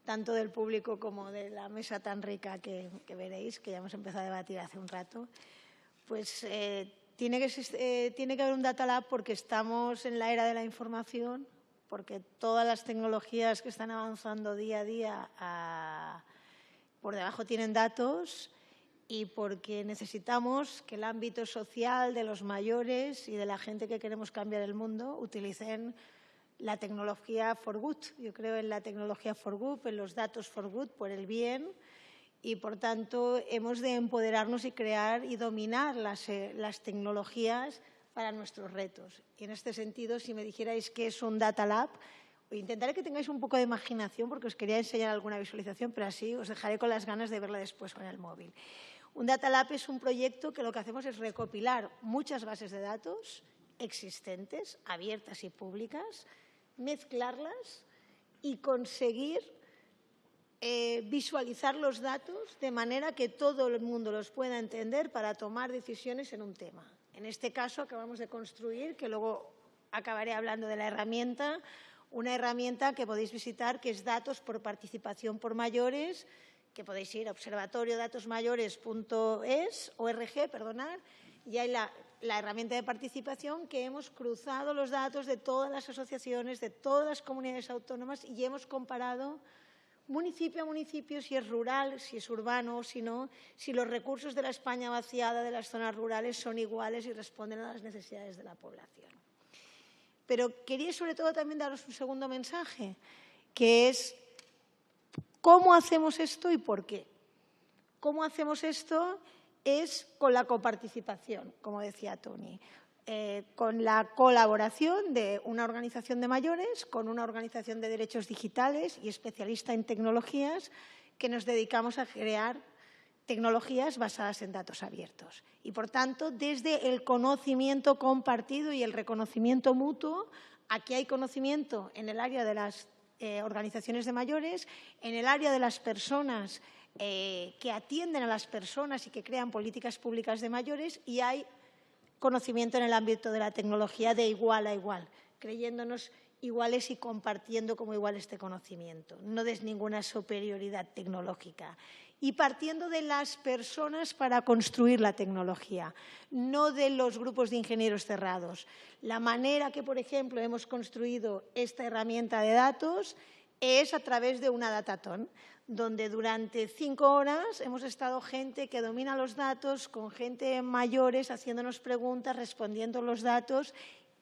tanto del público como de la mesa tan rica que veréis, que ya hemos empezado a debatir hace un rato. Pues tiene que haber un Data Lab porque estamos en la era de la información, porque todas las tecnologías que están avanzando día a día por debajo tienen datos, y porque necesitamos que el ámbito social de los mayores y de la gente que queremos cambiar el mundo utilicen la tecnología for good. Yo creo en la tecnología for good, en los datos for good, por el bien, y por tanto hemos de empoderarnos y crear y dominar las tecnologías para nuestros retos. Y en este sentido, si me dijerais qué es un Data Lab, intentaré que tengáis un poco de imaginación porque os quería enseñar alguna visualización, pero así os dejaré con las ganas de verla después con el móvil. Un Data Lab es un proyecto que lo que hacemos es recopilar muchas bases de datos existentes, abiertas y públicas, mezclarlas y conseguir visualizar los datos de manera que todo el mundo los pueda entender para tomar decisiones en un tema. En este caso acabamos de construir, que luego acabaré hablando de la herramienta, una herramienta que podéis visitar que es Datos por Participación por Mayores, que podéis ir a observatoriodatosmayores.org, y hay la herramienta de participación que hemos cruzado los datos de todas las asociaciones, de todas las comunidades autónomas y hemos comparado municipio a municipio si es rural, si es urbano o si no, si los recursos de la España vaciada de las zonas rurales son iguales y responden a las necesidades de la población. Pero quería sobre todo también daros un segundo mensaje, que es ¿cómo hacemos esto y por qué? ¿Cómo hacemos esto? Es con la coparticipación, como decía Toni, con la colaboración de una organización de mayores, con una organización de derechos digitales y especialista en tecnologías que nos dedicamos a crear tecnologías basadas en datos abiertos. Y, por tanto, desde el conocimiento compartido y el reconocimiento mutuo, aquí hay conocimiento en el área de las organizaciones de mayores, en el área de las personas que atienden a las personas y que crean políticas públicas de mayores, y hay conocimiento en el ámbito de la tecnología de igual a igual, creyéndonos iguales y compartiendo como igual este conocimiento. No des ninguna superioridad tecnológica. Y partiendo de las personas para construir la tecnología, no de los grupos de ingenieros cerrados. La manera que, por ejemplo, hemos construido esta herramienta de datos es a través de una Datathon, donde durante 5 horas hemos estado gente que domina los datos, con gente mayores haciéndonos preguntas, respondiendo los datos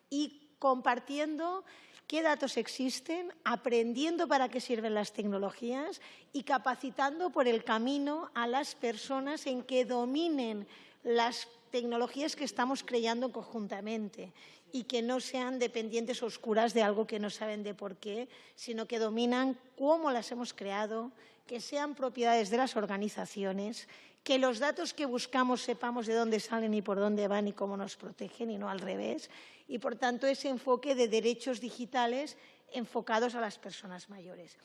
y compartiendo qué datos existen, aprendiendo para qué sirven las tecnologías y capacitando por el camino a las personas en que dominen las tecnologías que estamos creando conjuntamente y que no sean dependientes oscuras de algo que no saben de por qué, sino que dominan cómo las hemos creado, que sean propiedades de las organizaciones, que los datos que buscamos sepamos de dónde salen y por dónde van y cómo nos protegen y no al revés. Y, por tanto, ese enfoque de derechos digitales enfocados a las personas mayores.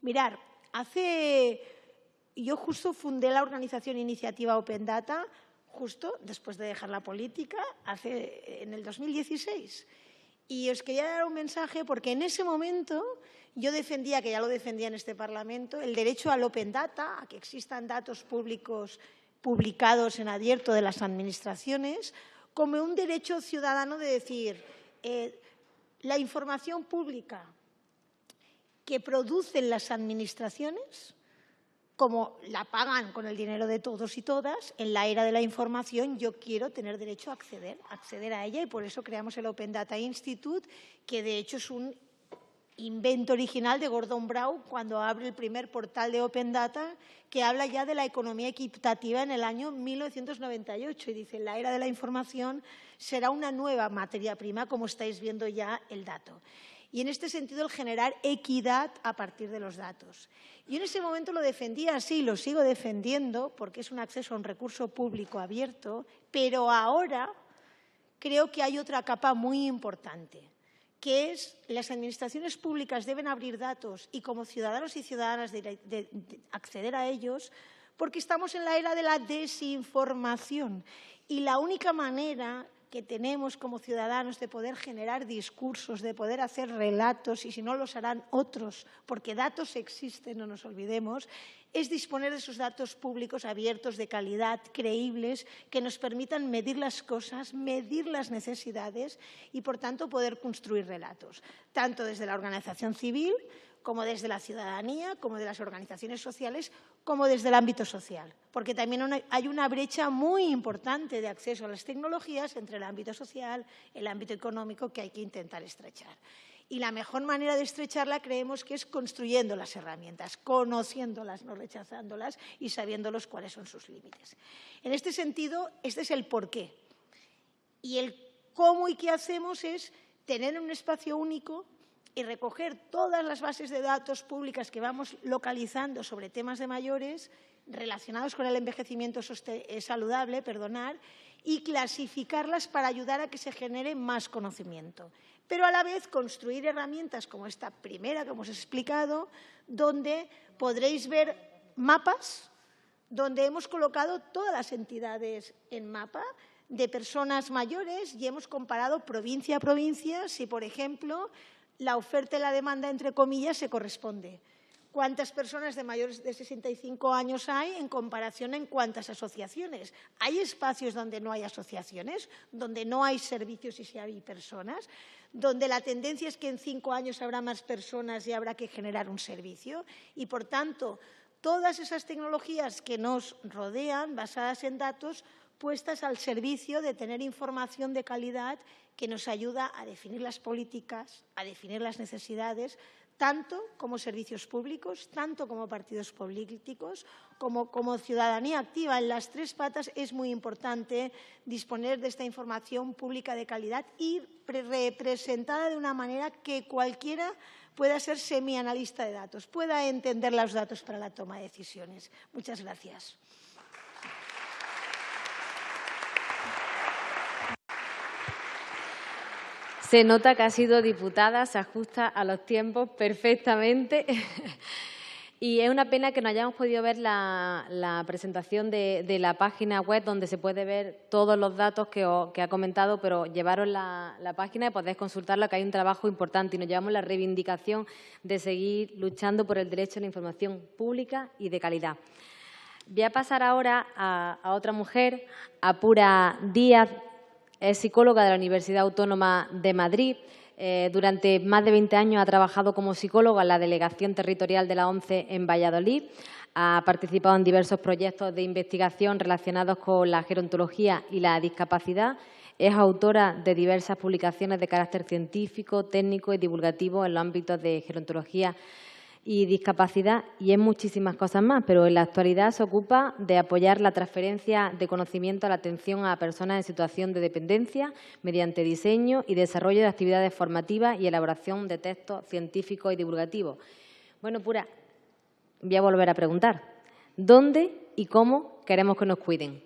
Mirad, yo justo fundé la organización Iniciativa Open Data, justo después de dejar la política, en el 2016. Y os quería dar un mensaje porque en ese momento yo defendía, que ya lo defendía en este Parlamento, el derecho al Open Data, a que existan datos públicos publicados en abierto de las administraciones, como un derecho ciudadano de decir, la información pública que producen las administraciones, como la pagan con el dinero de todos y todas, en la era de la información yo quiero tener derecho a acceder a ella, y por eso creamos el Open Data Institute, que de hecho es un invento original de Gordon Brown cuando abre el primer portal de Open Data, que habla ya de la economía equitativa en el año 1998 y dice, la era de la información será una nueva materia prima, como estáis viendo ya el dato. Y en este sentido, el generar equidad a partir de los datos. Yo en ese momento lo defendía así, lo sigo defendiendo, porque es un acceso a un recurso público abierto, pero ahora creo que hay otra capa muy importante, que es las administraciones públicas deben abrir datos y como ciudadanos y ciudadanas de acceder a ellos, porque estamos en la era de la desinformación y la única manera que tenemos como ciudadanos de poder generar discursos, de poder hacer relatos, y si no los harán otros, porque datos existen, no nos olvidemos, es disponer de esos datos públicos abiertos, de calidad, creíbles, que nos permitan medir las cosas, medir las necesidades y, por tanto, poder construir relatos, tanto desde la organización civil como desde la ciudadanía, como de las organizaciones sociales, como desde el ámbito social. Porque también hay una brecha muy importante de acceso a las tecnologías entre el ámbito social, el ámbito económico, que hay que intentar estrechar. Y la mejor manera de estrecharla creemos que es construyendo las herramientas, conociéndolas, no rechazándolas y sabiéndolos cuáles son sus límites. En este sentido, este es el porqué. Y el cómo y qué hacemos es tener un espacio único y recoger todas las bases de datos públicas que vamos localizando sobre temas de mayores relacionados con el envejecimiento saludable, y clasificarlas para ayudar a que se genere más conocimiento. Pero a la vez construir herramientas como esta primera que hemos explicado, donde podréis ver mapas, donde hemos colocado todas las entidades en mapa de personas mayores y hemos comparado provincia a provincia si, por ejemplo, la oferta y la demanda, entre comillas, se corresponde. ¿Cuántas personas de mayores de 65 años hay en comparación en cuántas asociaciones? ¿Hay espacios donde no hay asociaciones, donde no hay servicios y si hay personas, donde la tendencia es que en 5 años habrá más personas y habrá que generar un servicio? Y, por tanto, todas esas tecnologías que nos rodean, basadas en datos, puestas al servicio de tener información de calidad que nos ayuda a definir las políticas, a definir las necesidades, tanto como servicios públicos, tanto como partidos políticos, como ciudadanía activa. En las tres patas es muy importante disponer de esta información pública de calidad y representada de una manera que cualquiera pueda ser semianalista de datos, pueda entender los datos para la toma de decisiones. Muchas gracias. Se nota que ha sido diputada, se ajusta a los tiempos perfectamente. Y es una pena que no hayamos podido ver la presentación de la página web donde se puede ver todos los datos que ha comentado, pero llevaros la página y podéis consultarla, que hay un trabajo importante y nos llevamos la reivindicación de seguir luchando por el derecho a la información pública y de calidad. Voy a pasar ahora a otra mujer, a Pura Díaz. Es psicóloga de la Universidad Autónoma de Madrid. Durante más de 20 años ha trabajado como psicóloga en la Delegación Territorial de la ONCE en Valladolid. Ha participado en diversos proyectos de investigación relacionados con la gerontología y la discapacidad. Es autora de diversas publicaciones de carácter científico, técnico y divulgativo en los ámbitos de gerontología y discapacidad y en muchísimas cosas más, pero en la actualidad se ocupa de apoyar la transferencia de conocimiento a la atención a personas en situación de dependencia mediante diseño y desarrollo de actividades formativas y elaboración de textos científicos y divulgativos. Bueno, Pura, voy a volver a preguntar, ¿dónde y cómo queremos que nos cuiden?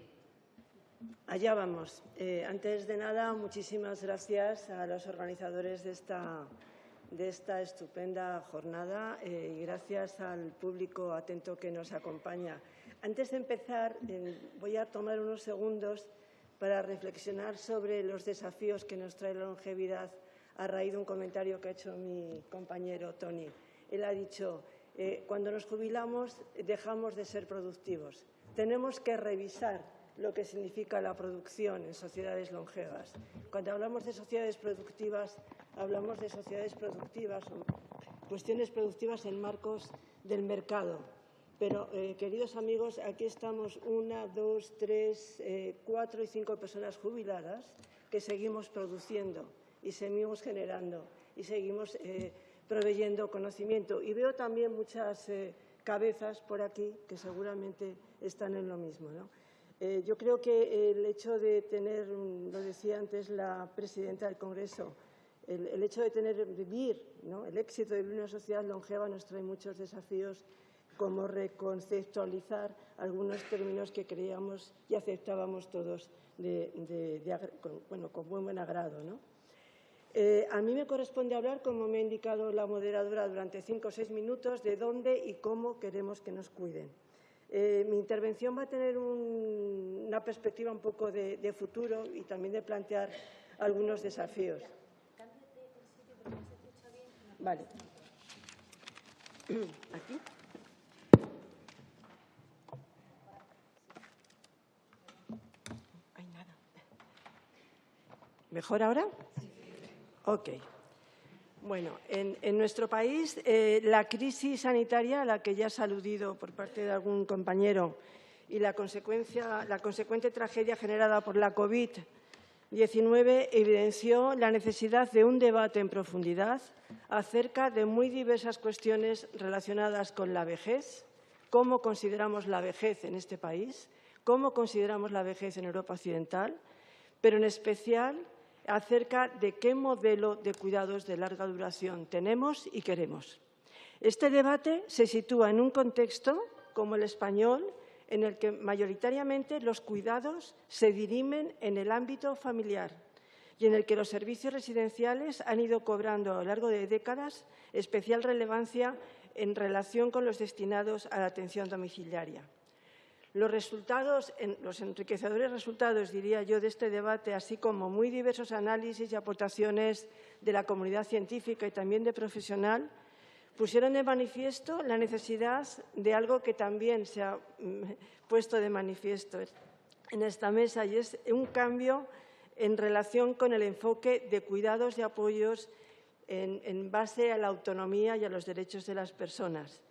Allá vamos. Antes de nada, muchísimas gracias a los organizadores de esta estupenda jornada y gracias al público atento que nos acompaña. Antes de empezar, voy a tomar unos segundos para reflexionar sobre los desafíos que nos trae la longevidad a raíz de un comentario que ha hecho mi compañero Toni. Él ha dicho, cuando nos jubilamos dejamos de ser productivos. Tenemos que revisar lo que significa la producción en sociedades longevas. Cuando hablamos de sociedades productivas, hablamos de sociedades productivas o cuestiones productivas en marcos del mercado. Pero, queridos amigos, aquí estamos 1, 2, 3, 4 y 5 personas jubiladas que seguimos produciendo y seguimos generando y seguimos proveyendo conocimiento. Y veo también muchas cabezas por aquí que seguramente están en lo mismo, ¿no? Yo creo que el hecho de tener, lo decía antes la presidenta del Congreso, El hecho de vivir, ¿no?, el éxito de vivir una sociedad longeva nos trae muchos desafíos, como reconceptualizar algunos términos que creíamos y aceptábamos todos con buen agrado, ¿no? A mí me corresponde hablar, como me ha indicado la moderadora, durante 5 o 6 minutos, de dónde y cómo queremos que nos cuiden. Mi intervención va a tener una perspectiva un poco de futuro y también de plantear algunos desafíos. Vale. ¿Aquí? Ay, nada. ¿Mejor ahora? Ok. Bueno, en nuestro país la crisis sanitaria, a la que ya se ha aludido por parte de algún compañero, y la consecuente tragedia generada por la COVID-19 evidenció la necesidad de un debate en profundidad acerca de muy diversas cuestiones relacionadas con la vejez, cómo consideramos la vejez en este país, cómo consideramos la vejez en Europa Occidental, pero en especial acerca de qué modelo de cuidados de larga duración tenemos y queremos. Este debate se sitúa en un contexto como el español, en el que mayoritariamente los cuidados se dirimen en el ámbito familiar y en el que los servicios residenciales han ido cobrando a lo largo de décadas especial relevancia en relación con los destinados a la atención domiciliaria. Los enriquecedores resultados, diría yo, de este debate, así como muy diversos análisis y aportaciones de la comunidad científica y también de profesional, pusieron de manifiesto la necesidad de algo que también se ha puesto de manifiesto en esta mesa, y es un cambio en relación con el enfoque de cuidados y apoyos en base a la autonomía y a los derechos de las personas.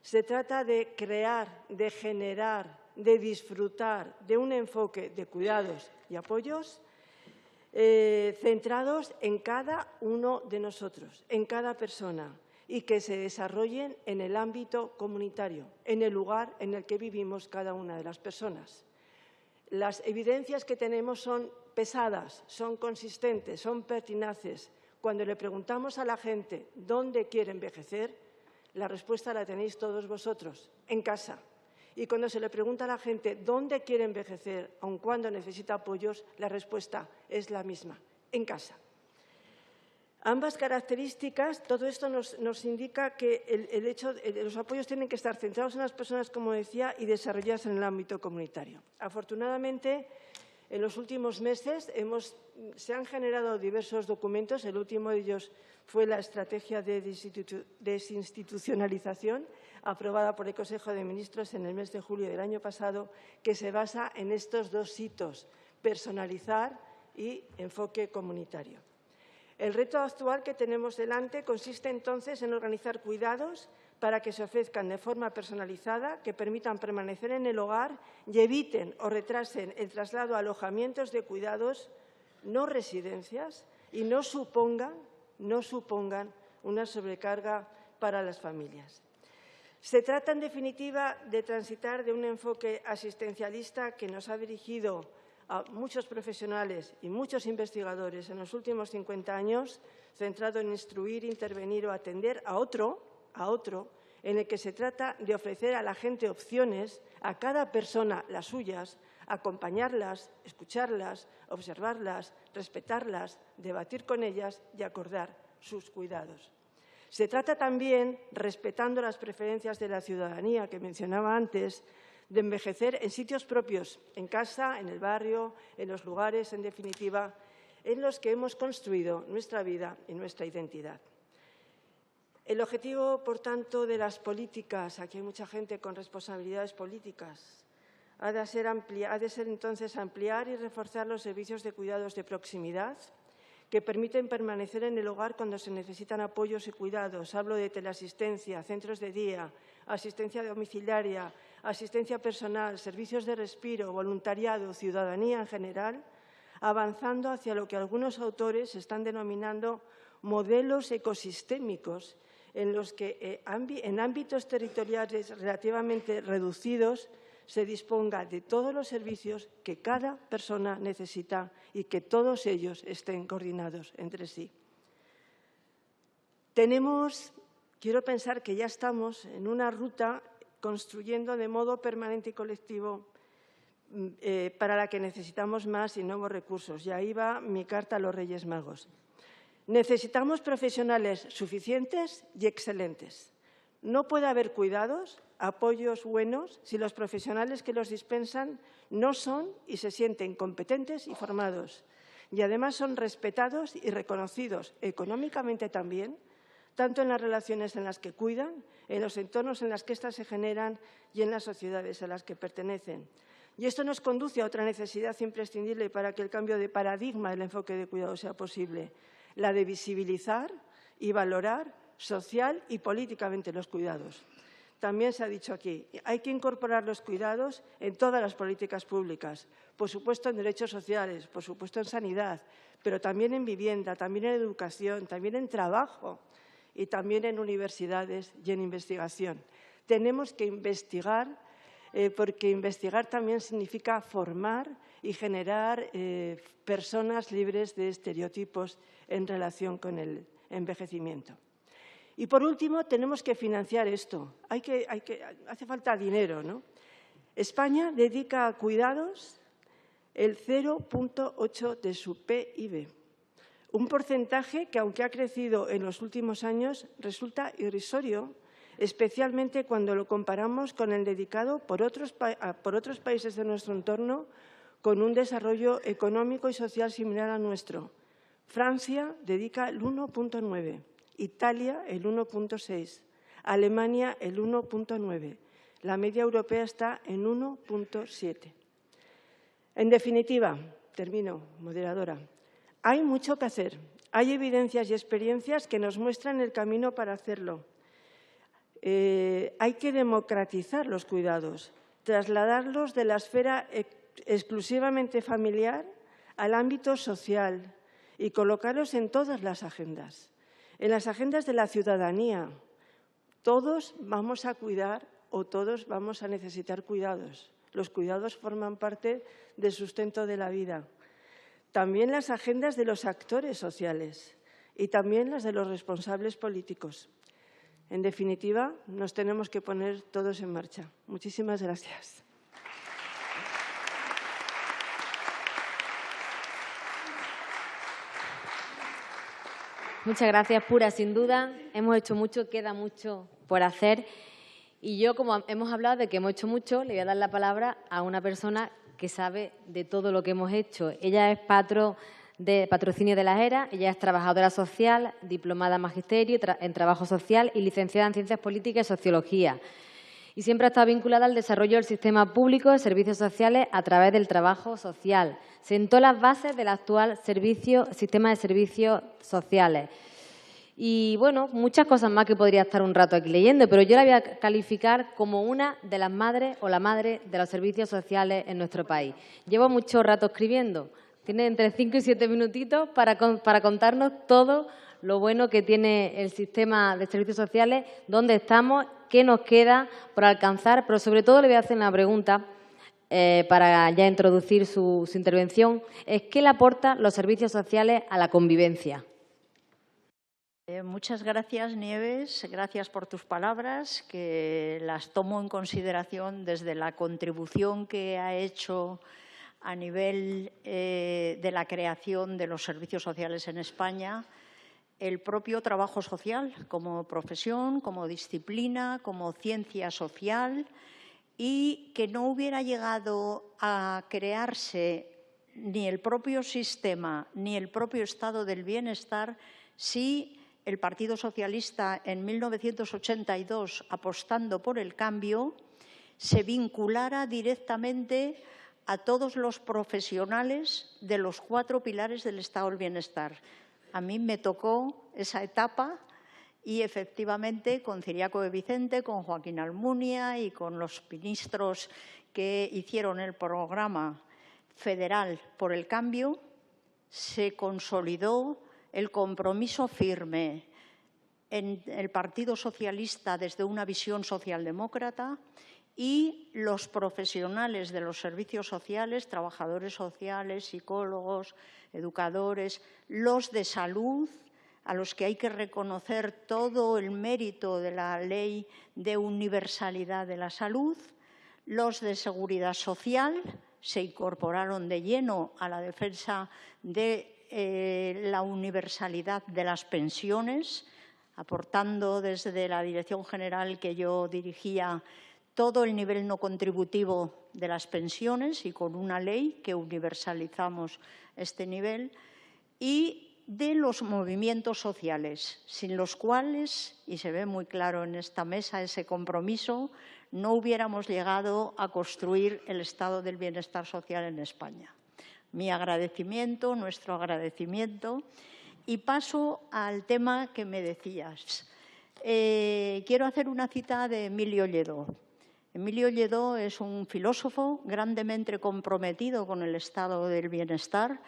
Se trata de crear, de generar, de disfrutar de un enfoque de cuidados y apoyos centrados en cada uno de nosotros, en cada persona, y que se desarrollen en el ámbito comunitario, en el lugar en el que vivimos cada una de las personas. Las evidencias que tenemos son pesadas, son consistentes, son pertinaces. Cuando le preguntamos a la gente dónde quiere envejecer, la respuesta la tenéis todos vosotros, en casa. Y cuando se le pregunta a la gente dónde quiere envejecer, aun cuando necesita apoyos, la respuesta es la misma, en casa. Ambas características, todo esto nos indica que los apoyos tienen que estar centrados en las personas, como decía, y desarrollados en el ámbito comunitario. Afortunadamente, en los últimos meses se han generado diversos documentos. El último de ellos fue la Estrategia de Desinstitucionalización, aprobada por el Consejo de Ministros en el mes de julio del año pasado, que se basa en estos dos hitos: personalizar y enfoque comunitario. El reto actual que tenemos delante consiste entonces en organizar cuidados para que se ofrezcan de forma personalizada, que permitan permanecer en el hogar y eviten o retrasen el traslado a alojamientos de cuidados, no residencias, y no supongan una sobrecarga para las familias. Se trata, en definitiva, de transitar de un enfoque asistencialista que nos ha dirigido a muchos profesionales y muchos investigadores en los últimos 50 años, centrado en instruir, intervenir o atender a otro, en el que se trata de ofrecer a la gente opciones, a cada persona las suyas, acompañarlas, escucharlas, observarlas, respetarlas, debatir con ellas y acordar sus cuidados. Se trata también, respetando las preferencias de la ciudadanía que mencionaba antes, de envejecer en sitios propios, en casa, en el barrio, en los lugares, en definitiva, en los que hemos construido nuestra vida y nuestra identidad. El objetivo, por tanto, de las políticas, aquí hay mucha gente con responsabilidades políticas, ha de ser entonces ampliar y reforzar los servicios de cuidados de proximidad que permiten permanecer en el hogar cuando se necesitan apoyos y cuidados. Hablo de teleasistencia, centros de día, asistencia domiciliaria, asistencia personal, servicios de respiro, voluntariado, ciudadanía en general, avanzando hacia lo que algunos autores están denominando modelos ecosistémicos, en los que en ámbitos territoriales relativamente reducidos se disponga de todos los servicios que cada persona necesita y que todos ellos estén coordinados entre sí. Quiero pensar que ya estamos en una ruta construyendo de modo permanente y colectivo para la que necesitamos más y nuevos recursos. Y ahí va mi carta a los Reyes Magos. Necesitamos profesionales suficientes y excelentes. No puede haber cuidados, apoyos buenos, si los profesionales que los dispensan no son y se sienten competentes y formados. Y además son respetados y reconocidos económicamente también, tanto en las relaciones en las que cuidan, en los entornos en los que éstas se generan y en las sociedades a las que pertenecen. Y esto nos conduce a otra necesidad imprescindible para que el cambio de paradigma del enfoque de cuidado sea posible, la de visibilizar y valorar social y políticamente los cuidados. También se ha dicho aquí, hay que incorporar los cuidados en todas las políticas públicas, por supuesto en derechos sociales, por supuesto en sanidad, pero también en vivienda, también en educación, también en trabajo y también en universidades y en investigación. Tenemos que investigar, porque investigar también significa formar y generar personas libres de estereotipos en relación con el envejecimiento. Y, por último, tenemos que financiar esto. Hace falta dinero, ¿no? España dedica a cuidados el 0,8 de su PIB. Un porcentaje que, aunque ha crecido en los últimos años, resulta irrisorio, especialmente cuando lo comparamos con el dedicado por otros países de nuestro entorno con un desarrollo económico y social similar al nuestro. Francia dedica el 1,9, Italia el 1,6, Alemania el 1,9. La media europea está en 1,7. En definitiva, termino, moderadora, hay mucho que hacer. Hay evidencias y experiencias que nos muestran el camino para hacerlo. Hay que democratizar los cuidados, trasladarlos de la esfera exclusivamente familiar al ámbito social y colocarlos en todas las agendas, en las agendas de la ciudadanía. Todos vamos a cuidar o todos vamos a necesitar cuidados. Los cuidados forman parte del sustento de la vida. También las agendas de los actores sociales y también las de los responsables políticos. En definitiva, nos tenemos que poner todos en marcha. Muchísimas gracias. Muchas gracias, Pura. Sin duda, hemos hecho mucho, queda mucho por hacer. Y yo, como hemos hablado de que hemos hecho mucho, le voy a dar la palabra a una persona que sabe de todo lo que hemos hecho. Ella es Patrocinio de la ERA, ella es trabajadora social, diplomada en Magisterio en Trabajo Social y licenciada en Ciencias Políticas y Sociología. Y siempre ha estado vinculada al desarrollo del sistema público de servicios sociales a través del trabajo social. Sentó las bases del actual sistema de servicios sociales. Y, bueno, muchas cosas más que podría estar un rato aquí leyendo, pero yo la voy a calificar como una de las madres o la madre de los servicios sociales en nuestro país. Llevo mucho rato escribiendo. Tiene entre 5 y 7 minutitos para contarnos todo lo bueno que tiene el sistema de servicios sociales, dónde estamos, qué nos queda por alcanzar, pero sobre todo le voy a hacer una pregunta para ya introducir su intervención, es ¿qué le aportan los servicios sociales a la convivencia? Muchas gracias, Nieves. Gracias por tus palabras, que las tomo en consideración desde la contribución que ha hecho a nivel de la creación de los servicios sociales en España, el propio trabajo social como profesión, como disciplina, como ciencia social, y que no hubiera llegado a crearse ni el propio sistema ni el propio estado del bienestar si el Partido Socialista en 1982, apostando por el cambio, se vinculara directamente a todos los profesionales de los 4 pilares del estado del bienestar. A mí me tocó esa etapa y, efectivamente, con Ciriaco de Vicente, con Joaquín Almunia y con los ministros que hicieron el programa federal por el cambio, se consolidó el compromiso firme en el Partido Socialista desde una visión socialdemócrata y los profesionales de los servicios sociales, trabajadores sociales, psicólogos, educadores, los de salud, a los que hay que reconocer todo el mérito de la Ley de Universalidad de la Salud. Los de Seguridad Social se incorporaron de lleno a la defensa de la universalidad de las pensiones, aportando desde la Dirección General que yo dirigía todo el nivel no contributivo de las pensiones y con una ley que universalizamos este nivel, y de los movimientos sociales, sin los cuales, y se ve muy claro en esta mesa ese compromiso, no hubiéramos llegado a construir el estado del bienestar social en España. Mi agradecimiento, nuestro agradecimiento. Y paso al tema que me decías. Quiero hacer una cita de Emilio Lledó. Emilio Lledó es un filósofo grandemente comprometido con el estado del bienestar.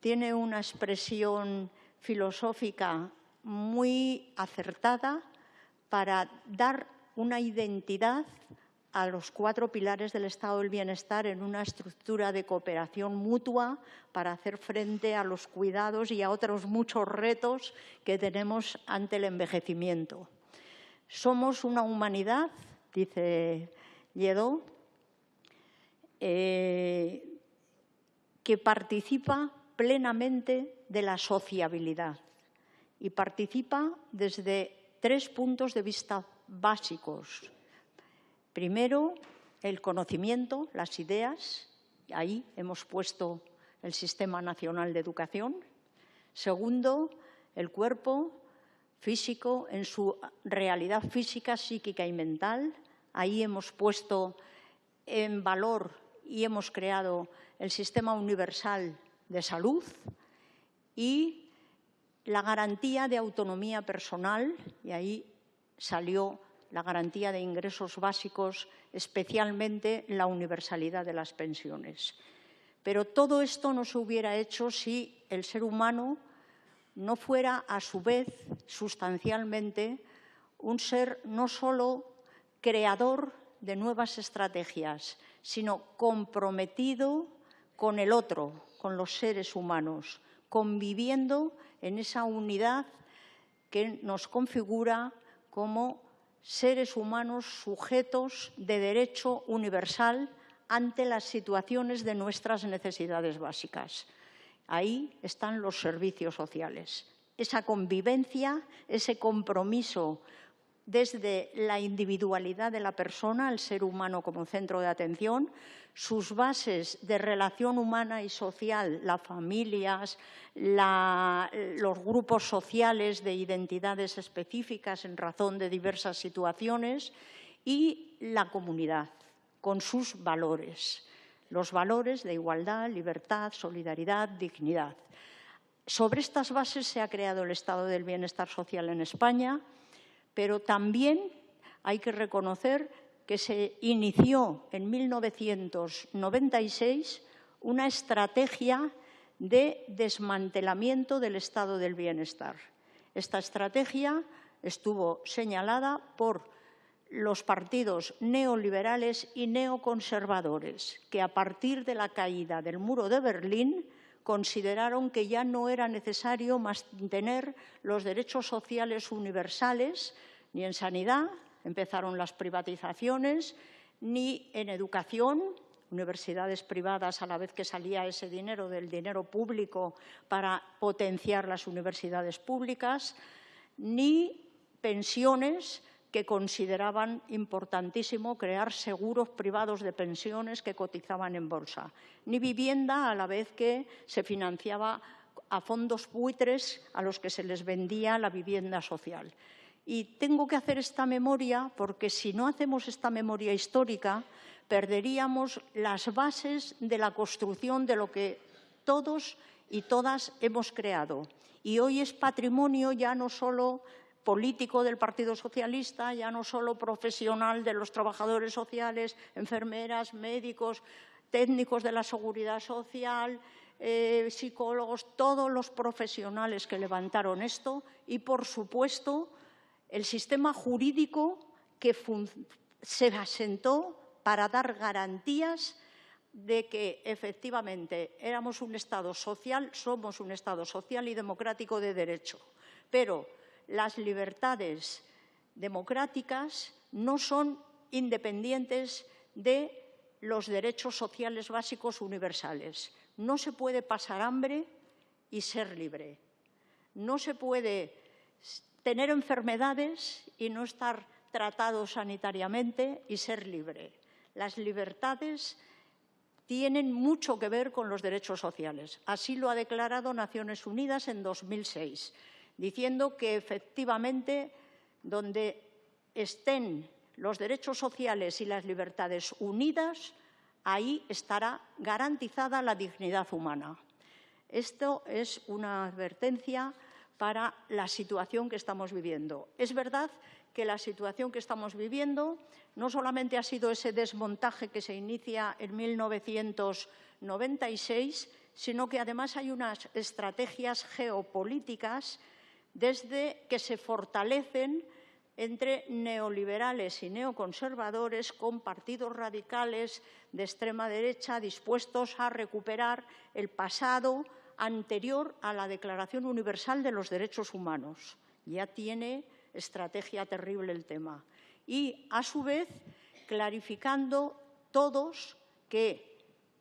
Tiene una expresión filosófica muy acertada para dar una identidad a los 4 pilares del estado del bienestar en una estructura de cooperación mutua para hacer frente a los cuidados y a otros muchos retos que tenemos ante el envejecimiento. Somos una humanidad, dice Lledó, que participa plenamente de la sociabilidad y participa desde 3 puntos de vista básicos. Primero, el conocimiento, las ideas. Ahí hemos puesto el Sistema Nacional de Educación. Segundo, el cuerpo físico en su realidad física, psíquica y mental. Ahí hemos puesto en valor y hemos creado el Sistema Universal de Salud y la garantía de autonomía personal, y ahí salió la garantía de ingresos básicos, especialmente la universalidad de las pensiones. Pero todo esto no se hubiera hecho si el ser humano no fuera, a su vez, sustancialmente, un ser no solo creador de nuevas estrategias, sino comprometido con el otro, con los seres humanos, conviviendo en esa unidad que nos configura como seres humanos sujetos de derecho universal ante las situaciones de nuestras necesidades básicas. Ahí están los servicios sociales. Esa convivencia, ese compromiso desde la individualidad de la persona, el ser humano como centro de atención, sus bases de relación humana y social, las familias, los grupos sociales de identidades específicas en razón de diversas situaciones, y la comunidad con sus valores, los valores de igualdad, libertad, solidaridad, dignidad. Sobre estas bases se ha creado el estado del bienestar social en España, pero también hay que reconocer que se inició en 1996 una estrategia de desmantelamiento del estado del bienestar. Esta estrategia estuvo señalada por los partidos neoliberales y neoconservadores, que a partir de la caída del muro de Berlín consideraron que ya no era necesario mantener los derechos sociales universales ni en sanidad, empezaron las privatizaciones, ni en educación, universidades privadas a la vez que salía ese dinero del dinero público para potenciar las universidades públicas, ni pensiones, que consideraban importantísimo crear seguros privados de pensiones que cotizaban en bolsa, ni vivienda, a la vez que se financiaba a fondos buitres a los que se les vendía la vivienda social. Y tengo que hacer esta memoria porque si no hacemos esta memoria histórica, perderíamos las bases de la construcción de lo que todos y todas hemos creado. Y hoy es patrimonio ya no solo político del Partido Socialista, ya no solo profesional de los trabajadores sociales, enfermeras, médicos, técnicos de la seguridad social, psicólogos, todos los profesionales que levantaron esto y, por supuesto, el sistema jurídico que se asentó para dar garantías de que efectivamente éramos un Estado social, somos un Estado social y democrático de derecho, Pero las libertades democráticas no son independientes de los derechos sociales básicos universales. No se puede pasar hambre y ser libre. No se puede tener enfermedades y no estar tratado sanitariamente y ser libre. Las libertades tienen mucho que ver con los derechos sociales. Así lo ha declarado Naciones Unidas en 2006, diciendo que efectivamente donde estén los derechos sociales y las libertades unidas, ahí estará garantizada la dignidad humana. Esto es una advertencia para la situación que estamos viviendo. Es verdad que la situación que estamos viviendo no solamente ha sido ese desmontaje que se inicia en 1996, sino que además hay unas estrategias geopolíticas desde que se fortalecen entre neoliberales y neoconservadores con partidos radicales de extrema derecha dispuestos a recuperar el pasado anterior a la Declaración Universal de los Derechos Humanos. Ya tiene estrategia terrible el tema. Y, a su vez, clarificando todos que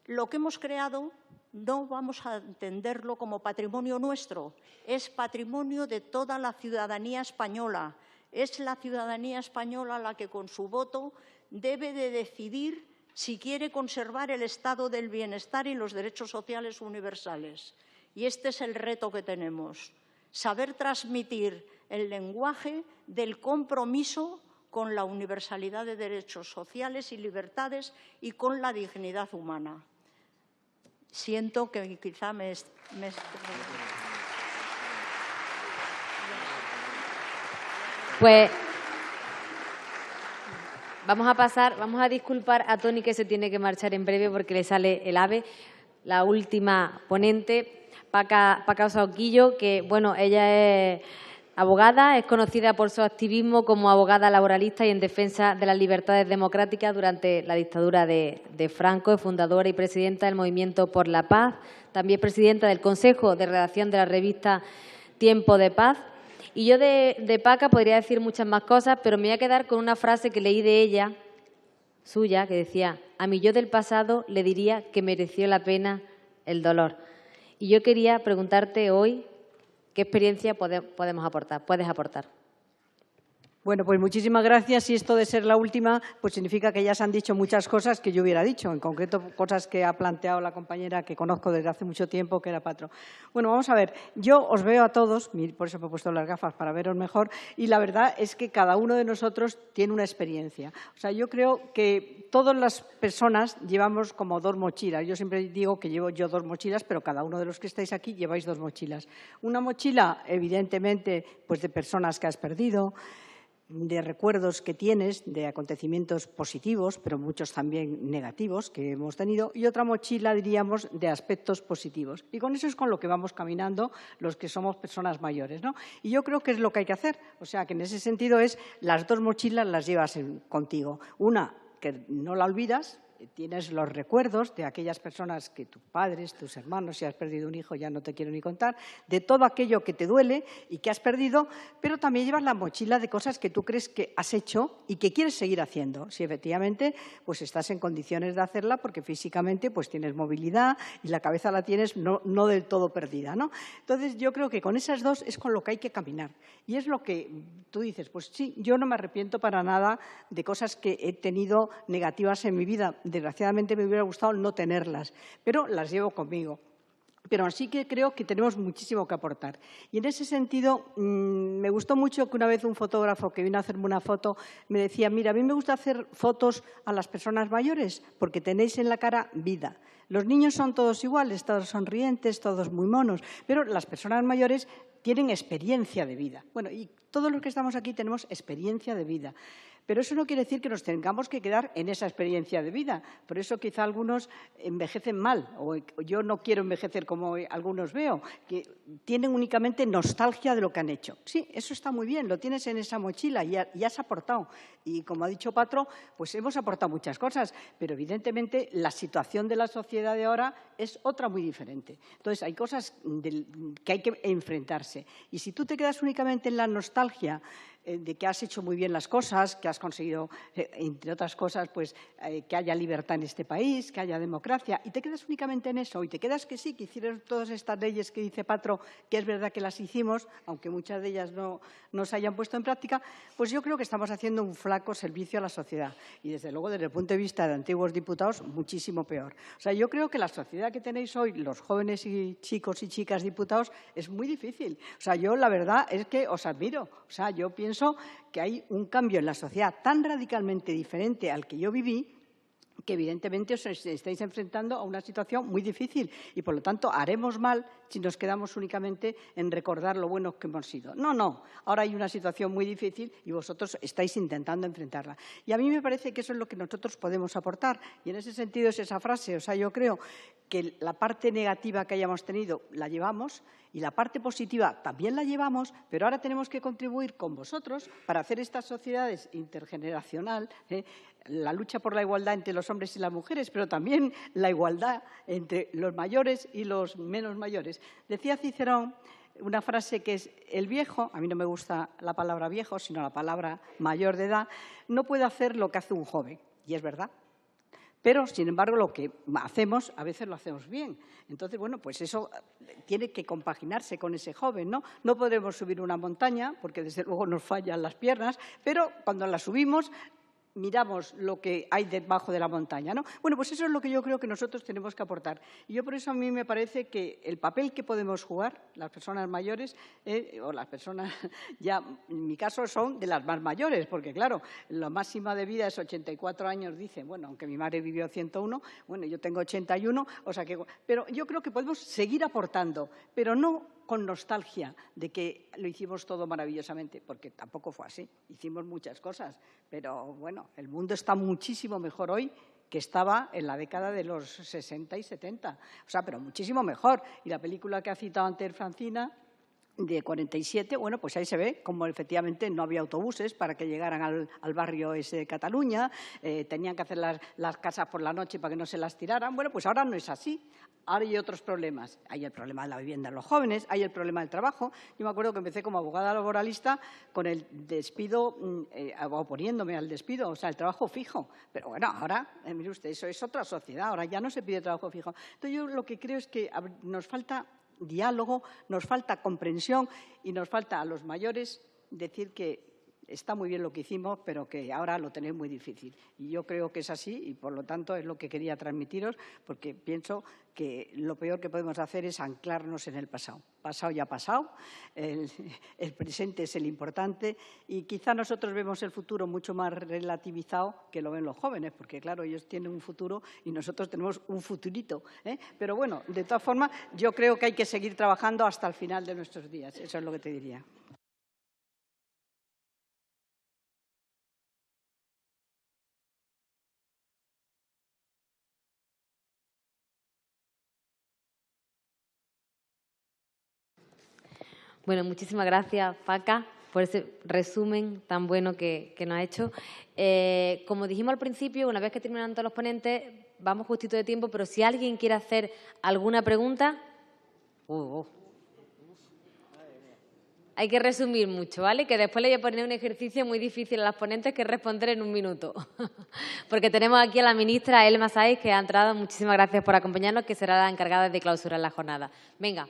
lo que hemos creado no vamos a entenderlo como patrimonio nuestro, es patrimonio de toda la ciudadanía española. Es la ciudadanía española la que con su voto debe de decidir si quiere conservar el estado del bienestar y los derechos sociales universales. Y este es el reto que tenemos, saber transmitir el lenguaje del compromiso con la universalidad de derechos sociales y libertades y con la dignidad humana. Siento que quizá me... Pues vamos a disculpar a Toni, que se tiene que marchar en breve porque le sale el AVE. La última ponente, Paca Osaoquillo, que bueno, ella es abogada, es conocida por su activismo como abogada laboralista y en defensa de las libertades democráticas durante la dictadura de Franco, es fundadora y presidenta del Movimiento por la Paz, también presidenta del Consejo de Redacción de la revista Tiempo de Paz. Y yo de Paca podría decir muchas más cosas, pero me voy a quedar con una frase que leí de ella, suya, que decía: a mi yo del pasado le diría que mereció la pena el dolor. Y yo quería preguntarte hoy qué experiencia puedes aportar. Bueno, pues muchísimas gracias. Y esto de ser la última, pues significa que ya se han dicho muchas cosas que yo hubiera dicho, en concreto cosas que ha planteado la compañera que conozco desde hace mucho tiempo, que era Patro. Bueno, vamos a ver, yo os veo a todos, por eso me he puesto las gafas para veros mejor, y la verdad es que cada uno de nosotros tiene una experiencia. O sea, yo creo que todas las personas llevamos como dos mochilas. Yo siempre digo que llevo yo dos mochilas, pero cada uno de los que estáis aquí lleváis dos mochilas. Una mochila, evidentemente, pues de personas que has perdido, de recuerdos que tienes, de acontecimientos positivos, pero muchos también negativos que hemos tenido, y otra mochila, diríamos, de aspectos positivos. Y con eso es con lo que vamos caminando los que somos personas mayores, ¿no? Y yo creo que es lo que hay que hacer. O sea, que en ese sentido es las dos mochilas las llevas contigo. Una que no la olvidas, tienes los recuerdos de aquellas personas que tus padres, tus hermanos, si has perdido un hijo ya no te quiero ni contar, de todo aquello que te duele y que has perdido, pero también llevas la mochila de cosas que tú crees que has hecho y que quieres seguir haciendo. Si efectivamente pues estás en condiciones de hacerla porque físicamente pues tienes movilidad y la cabeza la tienes no del todo perdida, ¿no? Entonces yo creo que con esas dos es con lo que hay que caminar. Y es lo que tú dices, pues sí, yo no me arrepiento para nada de cosas que he tenido negativas en mi vida. Desgraciadamente me hubiera gustado no tenerlas, pero las llevo conmigo. Pero sí que creo que tenemos muchísimo que aportar. Y en ese sentido, me gustó mucho que una vez un fotógrafo que vino a hacerme una foto me decía: mira, a mí me gusta hacer fotos a las personas mayores porque tenéis en la cara vida. Los niños son todos iguales, todos sonrientes, todos muy monos, pero las personas mayores tienen experiencia de vida. Bueno, y todos los que estamos aquí tenemos experiencia de vida. Pero eso no quiere decir que nos tengamos que quedar en esa experiencia de vida. Por eso quizá algunos envejecen mal, o yo no quiero envejecer como algunos veo, que tienen únicamente nostalgia de lo que han hecho. Sí, eso está muy bien, lo tienes en esa mochila y has aportado. Y como ha dicho Patro, pues hemos aportado muchas cosas, pero evidentemente la situación de la sociedad de ahora es otra muy diferente. Entonces, hay cosas que hay que enfrentarse. Y si tú te quedas únicamente en la nostalgia de que has hecho muy bien las cosas, que has conseguido, entre otras cosas, pues que haya libertad en este país, que haya democracia, y te quedas únicamente en eso, y te quedas que sí, que hicieron todas estas leyes que dice Patro, que es verdad que las hicimos, aunque muchas de ellas no se hayan puesto en práctica, pues yo creo que estamos haciendo un flaco servicio a la sociedad. Y, desde luego, desde el punto de vista de antiguos diputados, muchísimo peor. O sea, yo creo que la sociedad que tenéis hoy, los jóvenes y chicos y chicas diputados, es muy difícil. O sea, yo la verdad es que os admiro. O sea, yo pienso que hay un cambio en la sociedad tan radicalmente diferente al que yo viví, que evidentemente os estáis enfrentando a una situación muy difícil y, por lo tanto, haremos mal si nos quedamos únicamente en recordar lo buenos que hemos sido. No, no. Ahora hay una situación muy difícil y vosotros estáis intentando enfrentarla. Y a mí me parece que eso es lo que nosotros podemos aportar. Y en ese sentido es esa frase. O sea, yo creo que la parte negativa que hayamos tenido la llevamos y la parte positiva también la llevamos, pero ahora tenemos que contribuir con vosotros para hacer estas sociedades intergeneracional, la lucha por la igualdad entre los hombres y las mujeres, pero también la igualdad entre los mayores y los menos mayores. Decía Cicerón una frase que es: el viejo, a mí no me gusta la palabra viejo, sino la palabra mayor de edad, no puede hacer lo que hace un joven. Y es verdad. Pero, sin embargo, lo que hacemos, a veces lo hacemos bien. Entonces, bueno, pues eso tiene que compaginarse con ese joven, ¿no? No podremos subir una montaña, porque desde luego nos fallan las piernas, pero cuando la subimos miramos lo que hay debajo de la montaña, ¿no? Bueno, pues eso es lo que yo creo que nosotros tenemos que aportar. Y yo por eso a mí me parece que el papel que podemos jugar, las personas mayores, o las personas ya, en mi caso, son de las más mayores, porque claro, la máxima de vida es 84 años, dicen, bueno, aunque mi madre vivió 101, bueno, yo tengo 81, o sea que… Pero yo creo que podemos seguir aportando, pero no con nostalgia de que lo hicimos todo maravillosamente, porque tampoco fue así. Hicimos muchas cosas, pero bueno, el mundo está muchísimo mejor hoy que estaba en la década de los 60 y 70. O sea, pero muchísimo mejor. Y la película que ha citado antes Francina, de 47, bueno, pues ahí se ve cómo efectivamente no había autobuses para que llegaran al barrio ese de Cataluña, tenían que hacer las casas por la noche para que no se las tiraran. Bueno, pues ahora no es así. Ahora hay otros problemas. Hay el problema de la vivienda de los jóvenes, hay el problema del trabajo. Yo me acuerdo que empecé como abogada laboralista con el despido, oponiéndome al despido, o sea, el trabajo fijo. Pero bueno, ahora, mire usted, eso es otra sociedad, ahora ya no se pide trabajo fijo. Entonces, yo lo que creo es que nos falta diálogo, nos falta comprensión y nos falta a los mayores decir que está muy bien lo que hicimos, pero que ahora lo tenéis muy difícil. Y yo creo que es así y, por lo tanto, es lo que quería transmitiros, porque pienso que lo peor que podemos hacer es anclarnos en el pasado. Pasado ya ha pasado, el presente es el importante y quizá nosotros vemos el futuro mucho más relativizado que lo ven los jóvenes, porque, claro, ellos tienen un futuro y nosotros tenemos un futurito, ¿eh? Pero, bueno, de todas formas, yo creo que hay que seguir trabajando hasta el final de nuestros días. Eso es lo que te diría. Bueno, muchísimas gracias, Paca, por ese resumen tan bueno que nos ha hecho. Como dijimos al principio, una vez que terminan todos los ponentes, vamos justito de tiempo, pero si alguien quiere hacer alguna pregunta… Hay que resumir mucho, ¿vale? Que después le voy a poner un ejercicio muy difícil a las ponentes que es responder en un minuto. Porque tenemos aquí a la ministra Elma Sáez, que ha entrado. Muchísimas gracias por acompañarnos, que será la encargada de clausurar la jornada. Venga.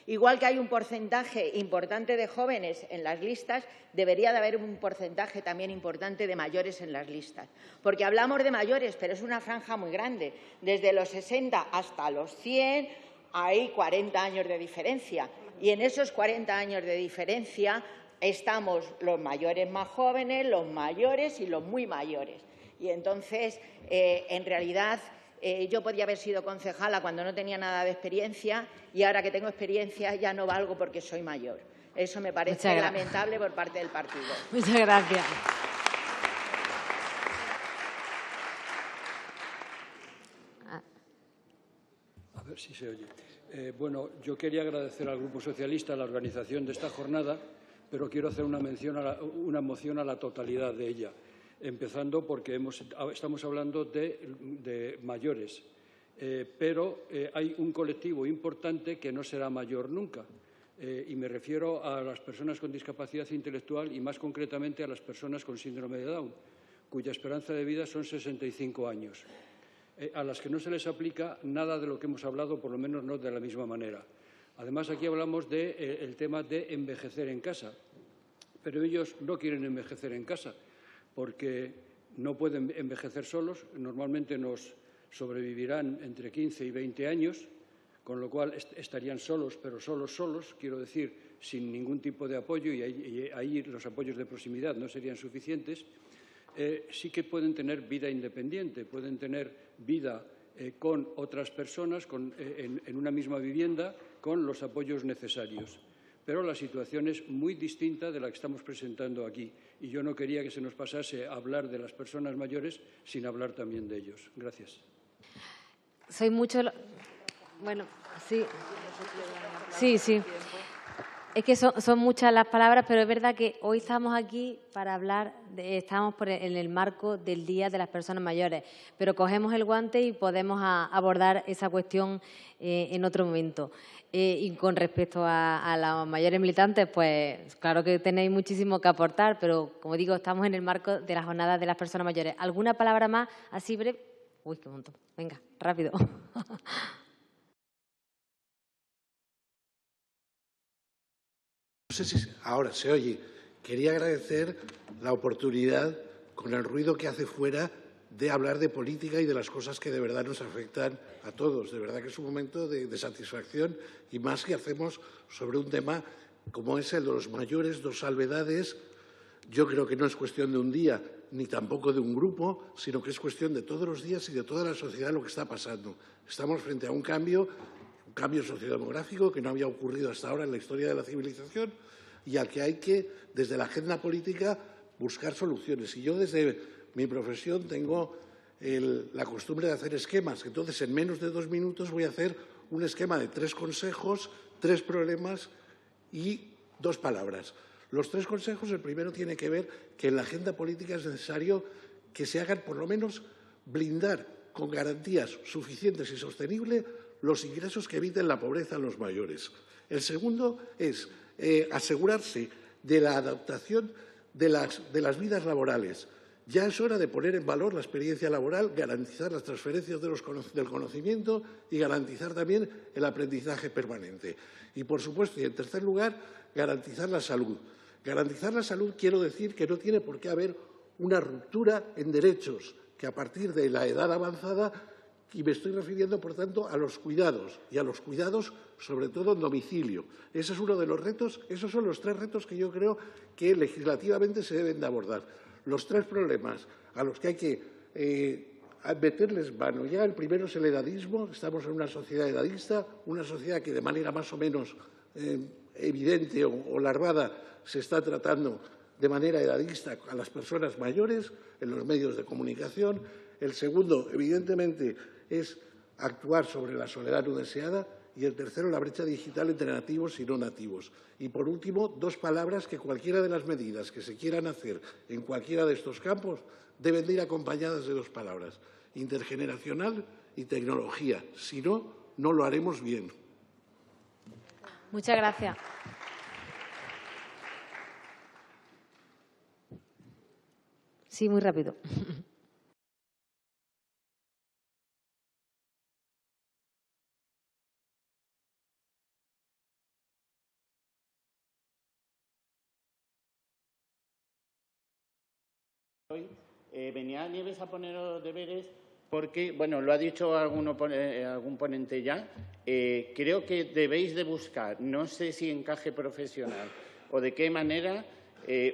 Igual que hay un porcentaje importante de jóvenes en las listas, debería de haber un porcentaje también importante de mayores en las listas. Porque hablamos de mayores, pero es una franja muy grande. Desde los 60 hasta los 100 hay 40 años de diferencia. Y en esos 40 años de diferencia estamos los mayores más jóvenes, los mayores y los muy mayores. Y entonces, en realidad, yo podía haber sido concejala cuando no tenía nada de experiencia y ahora que tengo experiencia ya no valgo porque soy mayor. Eso me parece lamentable por parte del partido. Muchas gracias. A ver si se oye. Bueno, yo quería agradecer al Grupo Socialista la organización de esta jornada, pero quiero hacer una moción a la totalidad de ella, empezando porque estamos hablando de mayores, pero hay un colectivo importante que no será mayor nunca, y me refiero a las personas con discapacidad intelectual y, más concretamente, a las personas con síndrome de Down, cuya esperanza de vida son 65 años. A las que no se les aplica nada de lo que hemos hablado, por lo menos no de la misma manera. Además, aquí hablamos del tema de envejecer en casa, pero ellos no quieren envejecer en casa porque no pueden envejecer solos. Normalmente nos sobrevivirán entre 15 y 20 años, con lo cual estarían solos, pero solos, quiero decir, sin ningún tipo de apoyo, y ahí los apoyos de proximidad no serían suficientes. Sí que pueden tener vida independiente, pueden tener vida con otras personas en una misma vivienda con los apoyos necesarios. Pero la situación es muy distinta de la que estamos presentando aquí y yo no quería que se nos pasase a hablar de las personas mayores sin hablar también de ellos. Gracias. Soy mucho... Bueno, sí. Sí. Es que son muchas las palabras, pero es verdad que hoy estamos aquí para hablar, estamos en el marco del Día de las Personas Mayores, pero cogemos el guante y podemos abordar esa cuestión en otro momento. Y con respecto a los mayores militantes, pues claro que tenéis muchísimo que aportar, pero como digo, estamos en el marco de la Jornada de las Personas Mayores. ¿Alguna palabra más así breve? Uy, qué montón. Venga, rápido. No sé si ahora se oye. Quería agradecer la oportunidad, con el ruido que hace fuera, de hablar de política y de las cosas que de verdad nos afectan a todos. De verdad que es un momento de satisfacción y más que hacemos sobre un tema como es el de los mayores, dos salvedades. Yo creo que no es cuestión de un día ni tampoco de un grupo, sino que es cuestión de todos los días y de toda la sociedad lo que está pasando. Estamos frente a un cambio sociodemográfico que no había ocurrido hasta ahora en la historia de la civilización y al que hay que, desde la agenda política, buscar soluciones. Y yo, desde mi profesión, tengo la costumbre de hacer esquemas. Entonces, en menos de 2 minutos voy a hacer un esquema de 3 consejos, 3 problemas y 2 palabras. Los 3 consejos, el primero tiene que ver que en la agenda política es necesario que se hagan, por lo menos, blindar con garantías suficientes y sostenibles los ingresos que eviten la pobreza en los mayores. El segundo es asegurarse de la adaptación de las vidas laborales. Ya es hora de poner en valor la experiencia laboral, garantizar las transferencias del conocimiento y garantizar también el aprendizaje permanente. Y, por supuesto, y en tercer lugar, garantizar la salud. Garantizar la salud quiero decir que no tiene por qué haber una ruptura en derechos, que a partir de la edad avanzada, y me estoy refiriendo, por tanto, a los cuidados, y a los cuidados, sobre todo, en domicilio. Ese es uno de los retos, esos son los 3 retos que yo creo que legislativamente se deben de abordar. Los 3 problemas a los que hay que meterles mano. Ya el primero es el edadismo. Estamos en una sociedad edadista, una sociedad que de manera más o menos evidente o larvada se está tratando de manera edadista a las personas mayores en los medios de comunicación. El segundo, evidentemente, es actuar sobre la soledad no deseada y el tercero, la brecha digital entre nativos y no nativos. Y, por último, 2 palabras que cualquiera de las medidas que se quieran hacer en cualquiera de estos campos deben de ir acompañadas de 2 palabras, intergeneracional y tecnología. Si no, no lo haremos bien. Muchas gracias. Sí, muy rápido. Hoy venía Nieves a poner los deberes porque, bueno, lo ha dicho algún ponente ya, creo que debéis de buscar, no sé si encaje profesional o de qué manera,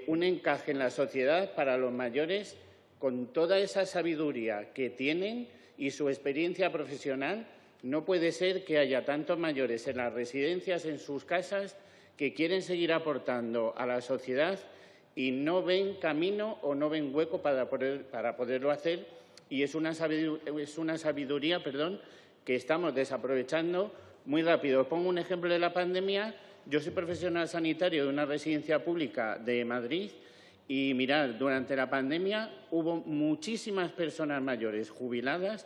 un encaje en la sociedad para los mayores con toda esa sabiduría que tienen y su experiencia profesional. No puede ser que haya tantos mayores en las residencias, en sus casas, que quieren seguir aportando a la sociedad y no ven camino o no ven hueco para poderlo hacer. Y es una sabiduría, que estamos desaprovechando muy rápido. Os pongo un ejemplo de la pandemia. Yo soy profesional sanitario de una residencia pública de Madrid y, mirad, durante la pandemia hubo muchísimas personas mayores jubiladas,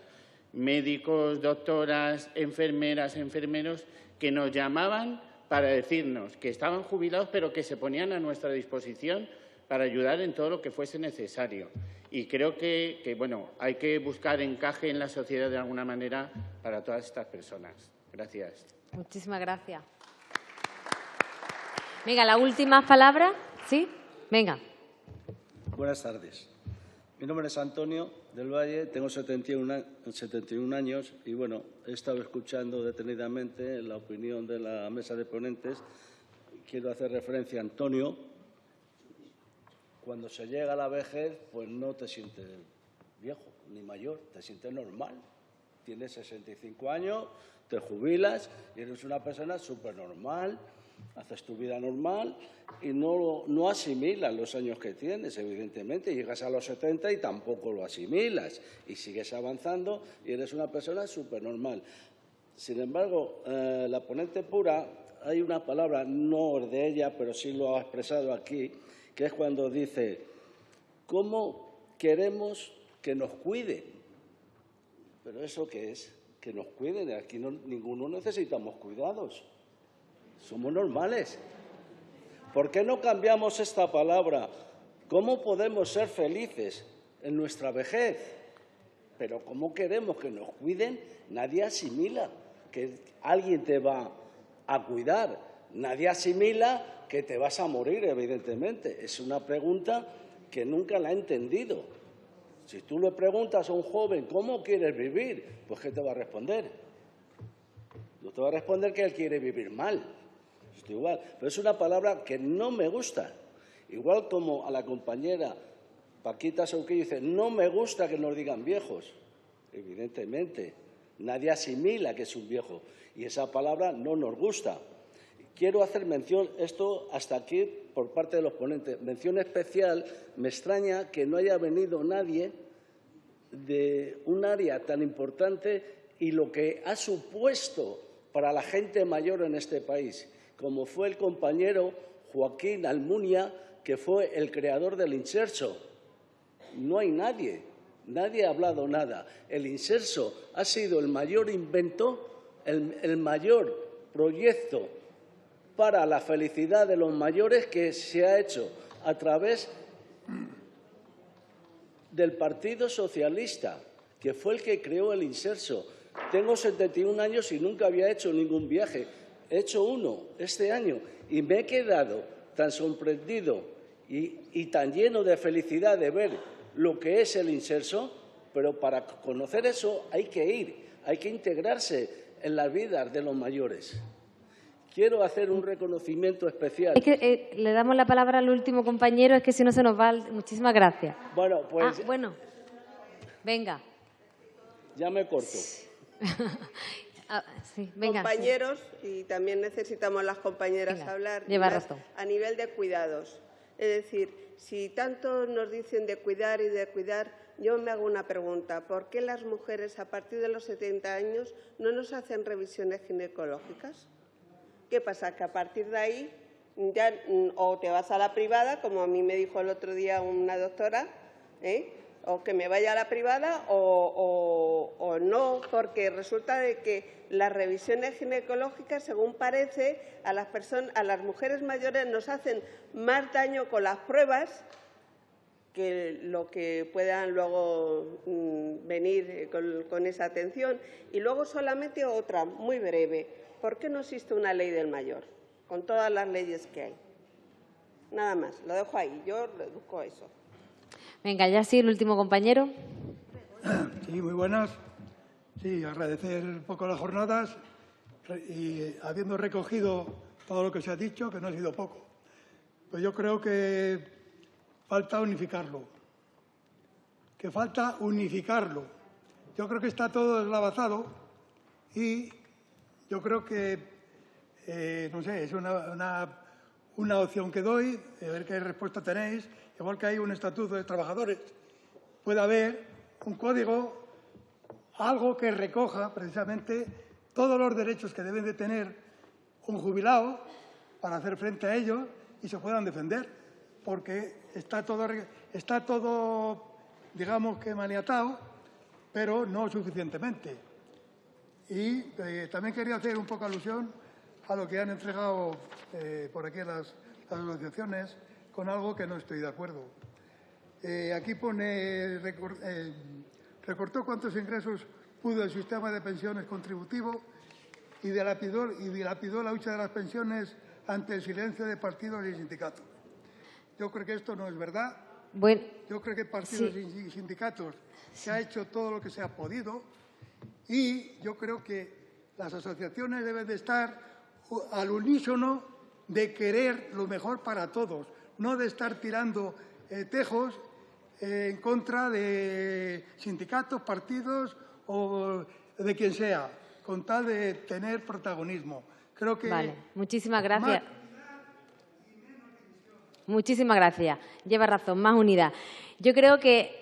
médicos, doctoras, enfermeras, enfermeros, que nos llamaban para decirnos que estaban jubilados, pero que se ponían a nuestra disposición para ayudar en todo lo que fuese necesario. Y creo que bueno, hay que buscar encaje en la sociedad de alguna manera para todas estas personas. Gracias. Muchísimas gracias. Venga, la última palabra. ¿Sí? Venga. Buenas tardes. Mi nombre es Antonio del Valle, tengo 71 años y, bueno, he estado escuchando detenidamente la opinión de la mesa de ponentes. Quiero hacer referencia a Antonio. Cuando se llega a la vejez, pues no te sientes viejo ni mayor, te sientes normal. Tienes 65 años, te jubilas y eres una persona súper normal, haces tu vida normal y no asimilas los años que tienes, evidentemente. Llegas a los 70 y tampoco lo asimilas y sigues avanzando y eres una persona súper normal. Sin embargo, la ponente pura, hay una palabra, no es de ella, pero sí lo ha expresado aquí, que es cuando dice, ¿cómo queremos que nos cuiden? ¿Pero eso qué es? Que nos cuiden. Aquí ninguno necesitamos cuidados. Somos normales. ¿Por qué no cambiamos esta palabra? ¿Cómo podemos ser felices en nuestra vejez? Pero ¿cómo queremos que nos cuiden? Nadie asimila que alguien te va a cuidar. Nadie asimila que te vas a morir, evidentemente. Es una pregunta que nunca la he entendido. Si tú le preguntas a un joven ¿cómo quieres vivir? Pues ¿qué te va a responder? No te va a responder que él quiere vivir mal. Esto igual. Pero es una palabra que no me gusta. Igual como a la compañera Paquita Sauquillo dice, no me gusta que nos digan viejos. Evidentemente, nadie asimila que es un viejo. Y esa palabra no nos gusta. Quiero hacer mención, esto hasta aquí por parte de los ponentes, mención especial, me extraña que no haya venido nadie de un área tan importante y lo que ha supuesto para la gente mayor en este país, como fue el compañero Joaquín Almunia, que fue el creador del Inserso. No hay nadie ha hablado nada. El Inserso ha sido el mayor invento, el mayor proyecto para la felicidad de los mayores que se ha hecho a través del Partido Socialista, que fue el que creó el Inserso. Tengo 71 años y nunca había hecho ningún viaje. He hecho uno este año y me he quedado tan sorprendido y tan lleno de felicidad de ver lo que es el Inserso, pero para conocer eso hay que ir, hay que integrarse en las vidas de los mayores. Quiero hacer un reconocimiento especial. Es que le damos la palabra al último compañero, es que si no se nos va. Muchísimas gracias. Bueno, pues. Bueno, venga. Ya me corto. Sí, venga, compañeros, sí. Y también necesitamos las compañeras hablar. Lleva razón. A nivel de cuidados. Es decir, si tanto nos dicen de cuidar y de cuidar, yo me hago una pregunta. ¿Por qué las mujeres a partir de los 70 años no nos hacen revisiones ginecológicas? ¿Qué pasa? Que a partir de ahí ya o te vas a la privada, como a mí me dijo el otro día una doctora, o que me vaya a la privada o no, porque resulta de que las revisiones ginecológicas, según parece, a las mujeres mayores nos hacen más daño con las pruebas que lo que puedan luego venir con esa atención. Y luego solamente otra, muy breve. ¿Por qué no existe una ley del mayor, con todas las leyes que hay? Nada más, lo dejo ahí, yo reduzco eso. Venga, ya sí, el último compañero. Sí, muy buenas. Sí, agradecer un poco las jornadas y habiendo recogido todo lo que se ha dicho, que no ha sido poco. Pues yo creo que falta unificarlo. Yo creo que está todo deslavazado y yo creo que, no sé, es una opción que doy, a ver qué respuesta tenéis. Igual que hay un estatuto de trabajadores, puede haber un código, algo que recoja precisamente todos los derechos que deben de tener un jubilado para hacer frente a ellos y se puedan defender, porque está todo digamos que maniatado, pero no suficientemente. Y también quería hacer un poco alusión a lo que han entregado por aquí las asociaciones, con algo que no estoy de acuerdo. Aquí pone, recortó cuántos ingresos pudo el sistema de pensiones contributivo y dilapidó la lucha de las pensiones ante el silencio de partidos y sindicatos. Yo creo que esto no es verdad. Bueno, yo creo que partidos y sindicatos se ha hecho todo lo que se ha podido y yo creo que las asociaciones deben de estar al unísono de querer lo mejor para todos, no de estar tirando tejos en contra de sindicatos, partidos o de quien sea, con tal de tener protagonismo. Creo que... Vale, muchísimas gracias. Muchísimas gracias. Lleva razón, más unidad. Yo creo que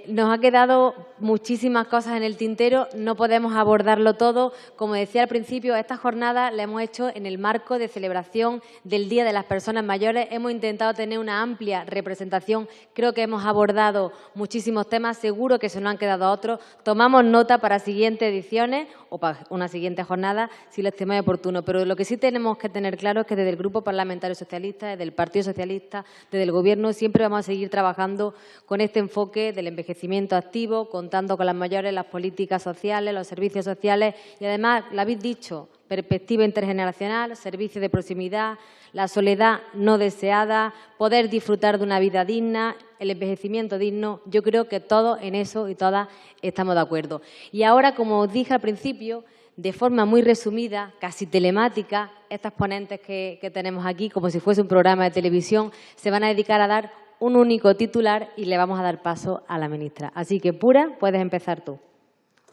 nos ha quedado muchísimas cosas en el tintero, no podemos abordarlo todo. Como decía al principio, esta jornada la hemos hecho en el marco de celebración del Día de las Personas Mayores. Hemos intentado tener una amplia representación, creo que hemos abordado muchísimos temas, seguro que se nos han quedado otros. Tomamos nota para siguientes ediciones o para una siguiente jornada, si lo estimamos oportuno. Pero lo que sí tenemos que tener claro es que desde el Grupo Parlamentario Socialista, desde el Partido Socialista, desde el Gobierno, siempre vamos a seguir trabajando con este enfoque del envejecimiento activo, contando con las mayores, las políticas sociales, los servicios sociales y, además, lo habéis dicho, perspectiva intergeneracional, servicios de proximidad, la soledad no deseada, poder disfrutar de una vida digna, el envejecimiento digno. Yo creo que todos en eso y todas estamos de acuerdo. Y ahora, como os dije al principio, de forma muy resumida, casi telemática, estas ponentes que tenemos aquí, como si fuese un programa de televisión, se van a dedicar a dar un único titular y le vamos a dar paso a la ministra. Así que, Pura, puedes empezar tú.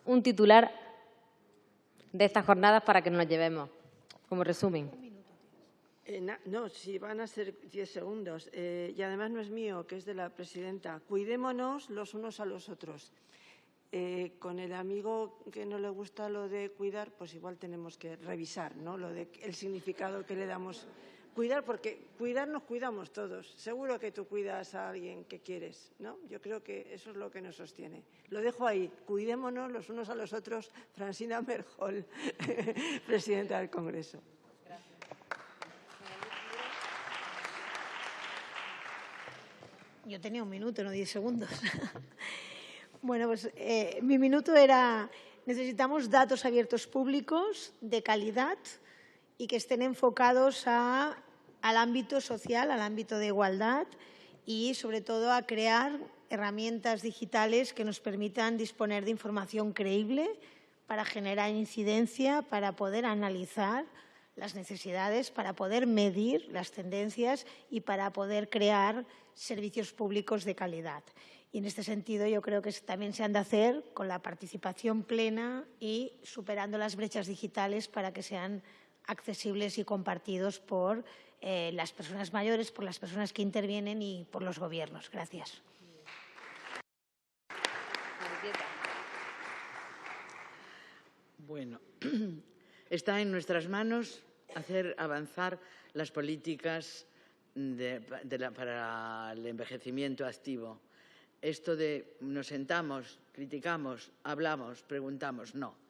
Un titular de estas jornadas para que nos llevemos, como resumen. No, si van a ser 10 segundos. Y además no es mío, que es de la presidenta. Cuidémonos los unos a los otros. Con el amigo que no le gusta lo de cuidar, pues igual tenemos que revisar, ¿no? Lo de el significado que le damos. Cuidar, porque cuidar nos cuidamos todos. Seguro que tú cuidas a alguien que quieres, ¿no? Yo creo que eso es lo que nos sostiene. Lo dejo ahí. Cuidémonos los unos a los otros. Francina Merjol, presidenta del Congreso. Yo tenía un minuto, no 10 segundos. Bueno, pues mi minuto era: necesitamos datos abiertos públicos de calidad y que estén enfocados al ámbito social, al ámbito de igualdad y, sobre todo, a crear herramientas digitales que nos permitan disponer de información creíble para generar incidencia, para poder analizar las necesidades, para poder medir las tendencias y para poder crear servicios públicos de calidad. Y en este sentido yo creo que también se han de hacer con la participación plena y superando las brechas digitales para que sean accesibles y compartidos por las personas mayores, por las personas que intervienen y por los gobiernos. Gracias. Bueno, está en nuestras manos hacer avanzar las políticas para el envejecimiento activo. Esto de nos sentamos, criticamos, hablamos, preguntamos, no.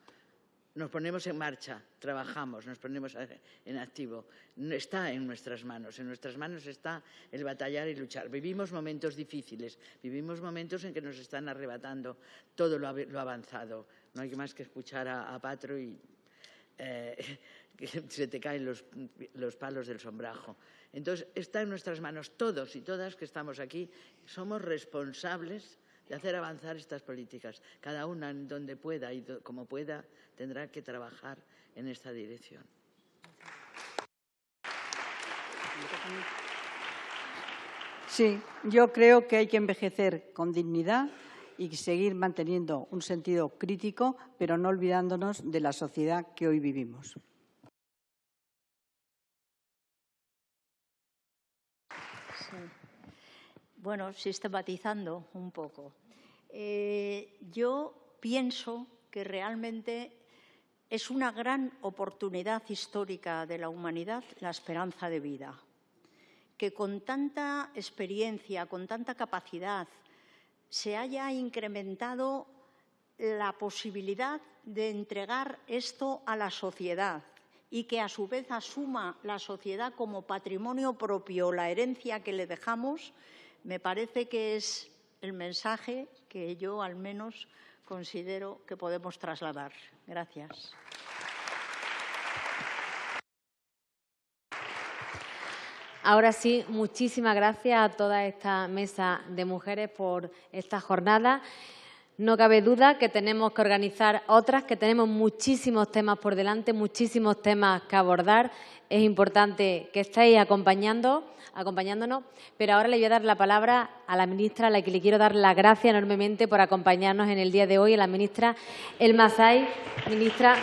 Nos ponemos en marcha, trabajamos, nos ponemos en activo. Está en nuestras manos está el batallar y luchar. Vivimos momentos difíciles, vivimos momentos en que nos están arrebatando todo lo avanzado. No hay más que escuchar a Patro y que se te caen los palos del sombrajo. Entonces, está en nuestras manos, todos y todas que estamos aquí, somos responsables de hacer avanzar estas políticas. Cada una en donde pueda y como pueda tendrá que trabajar en esta dirección. Sí, yo creo que hay que envejecer con dignidad y seguir manteniendo un sentido crítico, pero no olvidándonos de la sociedad que hoy vivimos. Sí. Bueno, sistematizando un poco. Yo pienso que realmente es una gran oportunidad histórica de la humanidad la esperanza de vida, que con tanta experiencia, con tanta capacidad, se haya incrementado la posibilidad de entregar esto a la sociedad y que a su vez asuma la sociedad como patrimonio propio la herencia que le dejamos, me parece que es el mensaje que yo al menos considero que podemos trasladar. Gracias. Ahora sí, muchísimas gracias a toda esta mesa de mujeres por esta jornada. No cabe duda que tenemos que organizar otras, que tenemos muchísimos temas por delante, muchísimos temas que abordar. Es importante que estéis acompañándonos, pero ahora le voy a dar la palabra a la ministra, a la que le quiero dar las gracias enormemente por acompañarnos en el día de hoy, a la ministra Elma Sáiz, ministra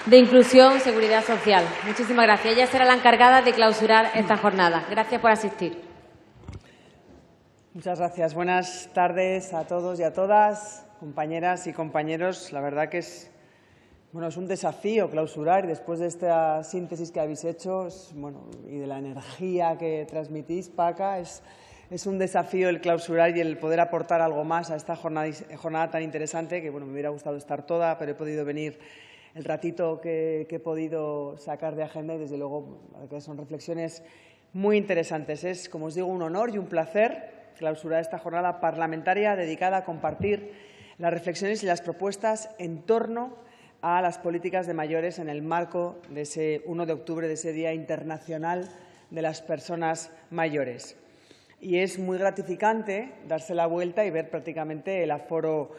de Inclusión, Seguridad Social. Muchísimas gracias. Ella será la encargada de clausurar esta jornada. Gracias por asistir. Muchas gracias. Buenas tardes a todos y a todas, compañeras y compañeros. La verdad que es un desafío clausurar, y después de esta síntesis que habéis hecho y de la energía que transmitís, Paca, es un desafío el clausurar y el poder aportar algo más a esta jornada tan interesante que me hubiera gustado estar toda, pero he podido venir el ratito que he podido sacar de agenda y, desde luego, que son reflexiones muy interesantes. Es, como os digo, un honor y un placer clausurar esta jornada parlamentaria dedicada a compartir las reflexiones y las propuestas en torno a las políticas de mayores en el marco de ese 1 de octubre, de ese Día Internacional de las Personas Mayores. Y es muy gratificante darse la vuelta y ver prácticamente el aforo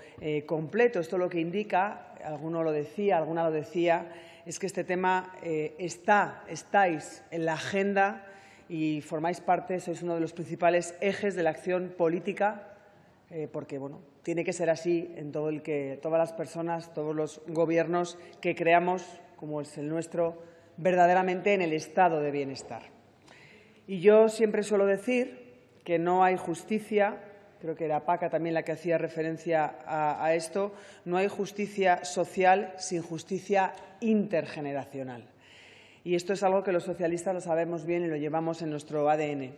completo. Esto lo que indica, alguna lo decía, es que este tema estáis en la agenda y formáis parte, sois uno de los principales ejes de la acción política, porque tiene que ser así en todas las personas, todos los gobiernos que creamos, como es el nuestro, verdaderamente en el estado de bienestar. Y yo siempre suelo decir que no hay justicia, creo que era Paca también la que hacía referencia a esto, no hay justicia social sin justicia intergeneracional. Y esto es algo que los socialistas lo sabemos bien y lo llevamos en nuestro ADN.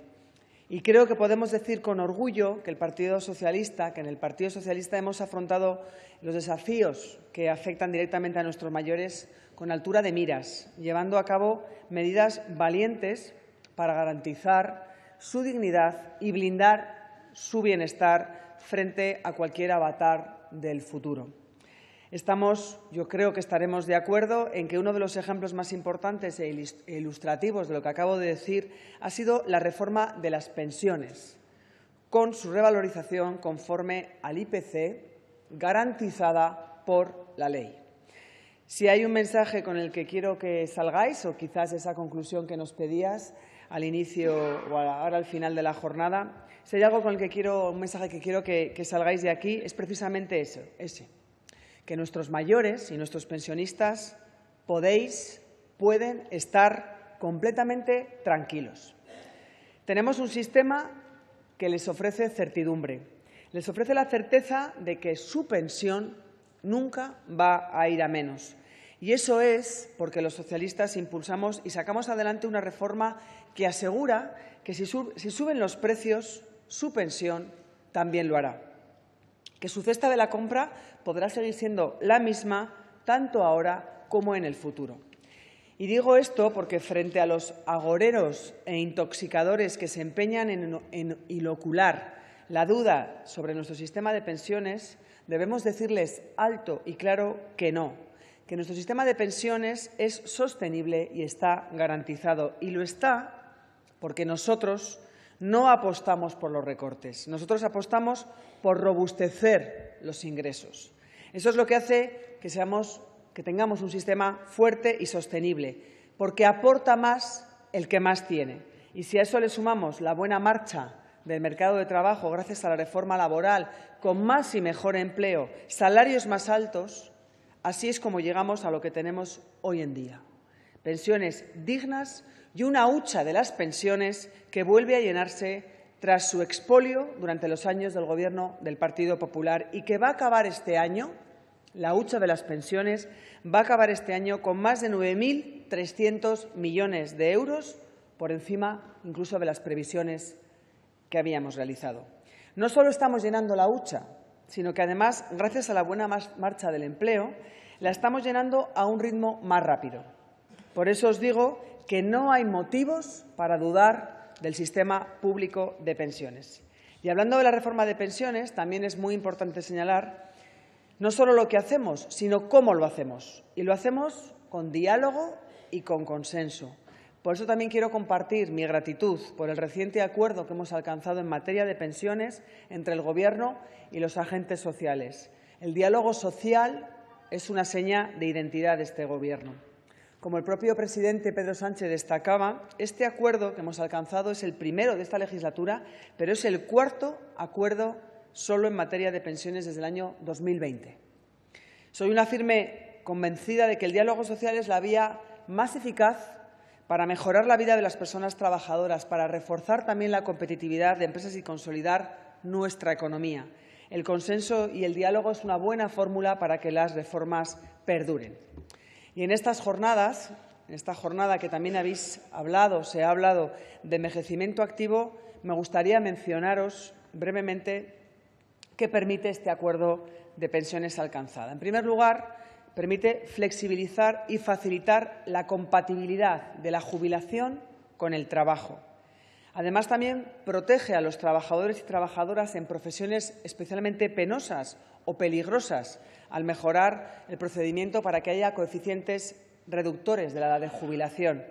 Y creo que podemos decir con orgullo que en el Partido Socialista hemos afrontado los desafíos que afectan directamente a nuestros mayores con altura de miras, llevando a cabo medidas valientes para garantizar su dignidad y blindar su bienestar frente a cualquier avatar del futuro. Yo creo que estaremos de acuerdo en que uno de los ejemplos más importantes e ilustrativos de lo que acabo de decir ha sido la reforma de las pensiones, con su revalorización conforme al IPC, garantizada por la ley. Si hay un mensaje con el que quiero que salgáis, o quizás esa conclusión que nos pedías al inicio o ahora al final de la jornada, si hay algo con el que un mensaje que quiero que salgáis de aquí, es precisamente ese. Que nuestros mayores y nuestros pensionistas pueden estar completamente tranquilos. Tenemos un sistema que les ofrece certidumbre, les ofrece la certeza de que su pensión nunca va a ir a menos. Y eso es porque los socialistas impulsamos y sacamos adelante una reforma que asegura que si suben los precios, su pensión también lo hará. Que su cesta de la compra podrá seguir siendo la misma tanto ahora como en el futuro. Y digo esto porque frente a los agoreros e intoxicadores que se empeñan en inocular la duda sobre nuestro sistema de pensiones, debemos decirles alto y claro que no, que nuestro sistema de pensiones es sostenible y está garantizado. Y lo está porque nosotros no apostamos por los recortes. Nosotros apostamos por robustecer los ingresos. Eso es lo que hace que tengamos un sistema fuerte y sostenible, porque aporta más el que más tiene. Y si a eso le sumamos la buena marcha del mercado de trabajo gracias a la reforma laboral, con más y mejor empleo, salarios más altos, así es como llegamos a lo que tenemos hoy en día. Pensiones dignas y una hucha de las pensiones que vuelve a llenarse tras su expolio durante los años del Gobierno del Partido Popular y que va a acabar este año, la hucha de las pensiones, va a acabar este año con más de 9.300 millones de euros, por encima incluso de las previsiones que habíamos realizado. No solo estamos llenando la hucha, sino que además, gracias a la buena marcha del empleo, la estamos llenando a un ritmo más rápido. Por eso os digo que no hay motivos para dudar del sistema público de pensiones. Y hablando de la reforma de pensiones, también es muy importante señalar no solo lo que hacemos, sino cómo lo hacemos. Y lo hacemos con diálogo y con consenso. Por eso también quiero compartir mi gratitud por el reciente acuerdo que hemos alcanzado en materia de pensiones entre el Gobierno y los agentes sociales. El diálogo social es una seña de identidad de este Gobierno. Como el propio presidente Pedro Sánchez destacaba, este acuerdo que hemos alcanzado es el primero de esta legislatura, pero es el cuarto acuerdo solo en materia de pensiones desde el año 2020. Soy una firme convencida de que el diálogo social es la vía más eficaz para mejorar la vida de las personas trabajadoras, para reforzar también la competitividad de empresas y consolidar nuestra economía. El consenso y el diálogo es una buena fórmula para que las reformas perduren. Y en estas jornadas, en esta jornada que también se ha hablado de envejecimiento activo, me gustaría mencionaros brevemente qué permite este acuerdo de pensiones alcanzada. En primer lugar, permite flexibilizar y facilitar la compatibilidad de la jubilación con el trabajo. Además, también protege a los trabajadores y trabajadoras en profesiones especialmente penosas o peligrosas, al mejorar el procedimiento para que haya coeficientes reductores de la edad de jubilación.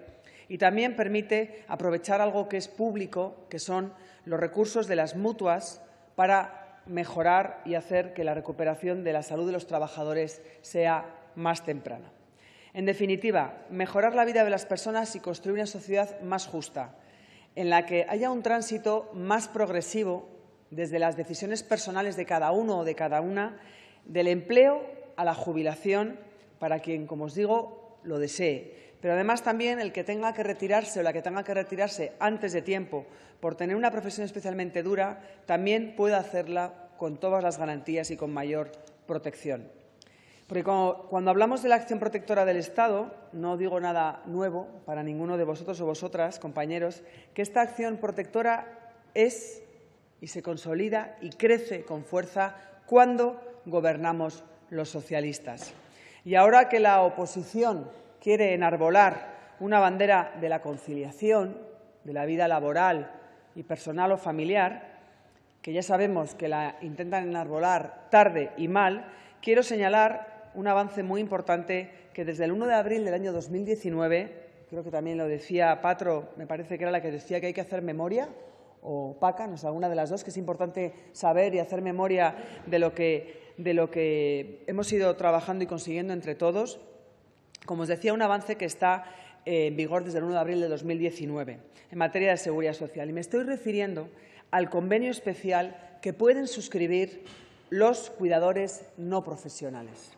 Y también permite aprovechar algo que es público, que son los recursos de las mutuas, para mejorar y hacer que la recuperación de la salud de los trabajadores sea más temprana. En definitiva, mejorar la vida de las personas y construir una sociedad más justa, en la que haya un tránsito más progresivo desde las decisiones personales de cada uno o de cada una, del empleo a la jubilación, para quien, como os digo, lo desee. Pero además también el que tenga que retirarse o la que tenga que retirarse antes de tiempo por tener una profesión especialmente dura, también pueda hacerla con todas las garantías y con mayor protección. Porque cuando hablamos de la acción protectora del Estado, no digo nada nuevo para ninguno de vosotros o vosotras, compañeros, que esta acción protectora es y se consolida y crece con fuerza cuando gobernamos los socialistas. Y ahora que la oposición quiere enarbolar una bandera de la conciliación, de la vida laboral y personal o familiar, que ya sabemos que la intentan enarbolar tarde y mal, quiero señalar un avance muy importante que desde el 1 de abril del año 2019, creo que también lo decía Patro, me parece que era la que decía que hay que hacer memoria, o Paca, no sé, alguna de las dos, que es importante saber y hacer memoria de lo que hemos ido trabajando y consiguiendo entre todos. Como os decía, un avance que está en vigor desde el 1 de abril de 2019 en materia de seguridad social. Y me estoy refiriendo al convenio especial que pueden suscribir los cuidadores no profesionales.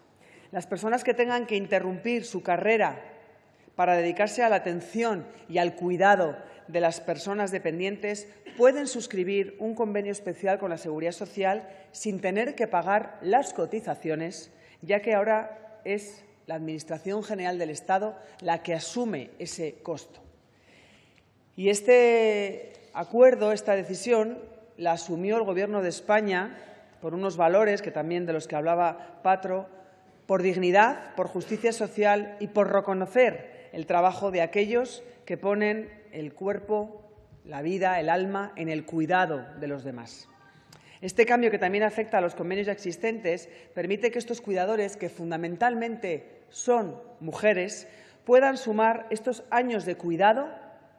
Las personas que tengan que interrumpir su carrera para dedicarse a la atención y al cuidado de las personas dependientes pueden suscribir un convenio especial con la Seguridad Social sin tener que pagar las cotizaciones, ya que ahora es la Administración General del Estado la que asume ese costo. Y este acuerdo, esta decisión, la asumió el Gobierno de España por unos valores que también de los que hablaba Patro, por dignidad, por justicia social y por reconocer el trabajo de aquellos que ponen el cuerpo, la vida, el alma en el cuidado de los demás. Este cambio, que también afecta a los convenios ya existentes, permite que estos cuidadores, que fundamentalmente son mujeres, puedan sumar estos años de cuidado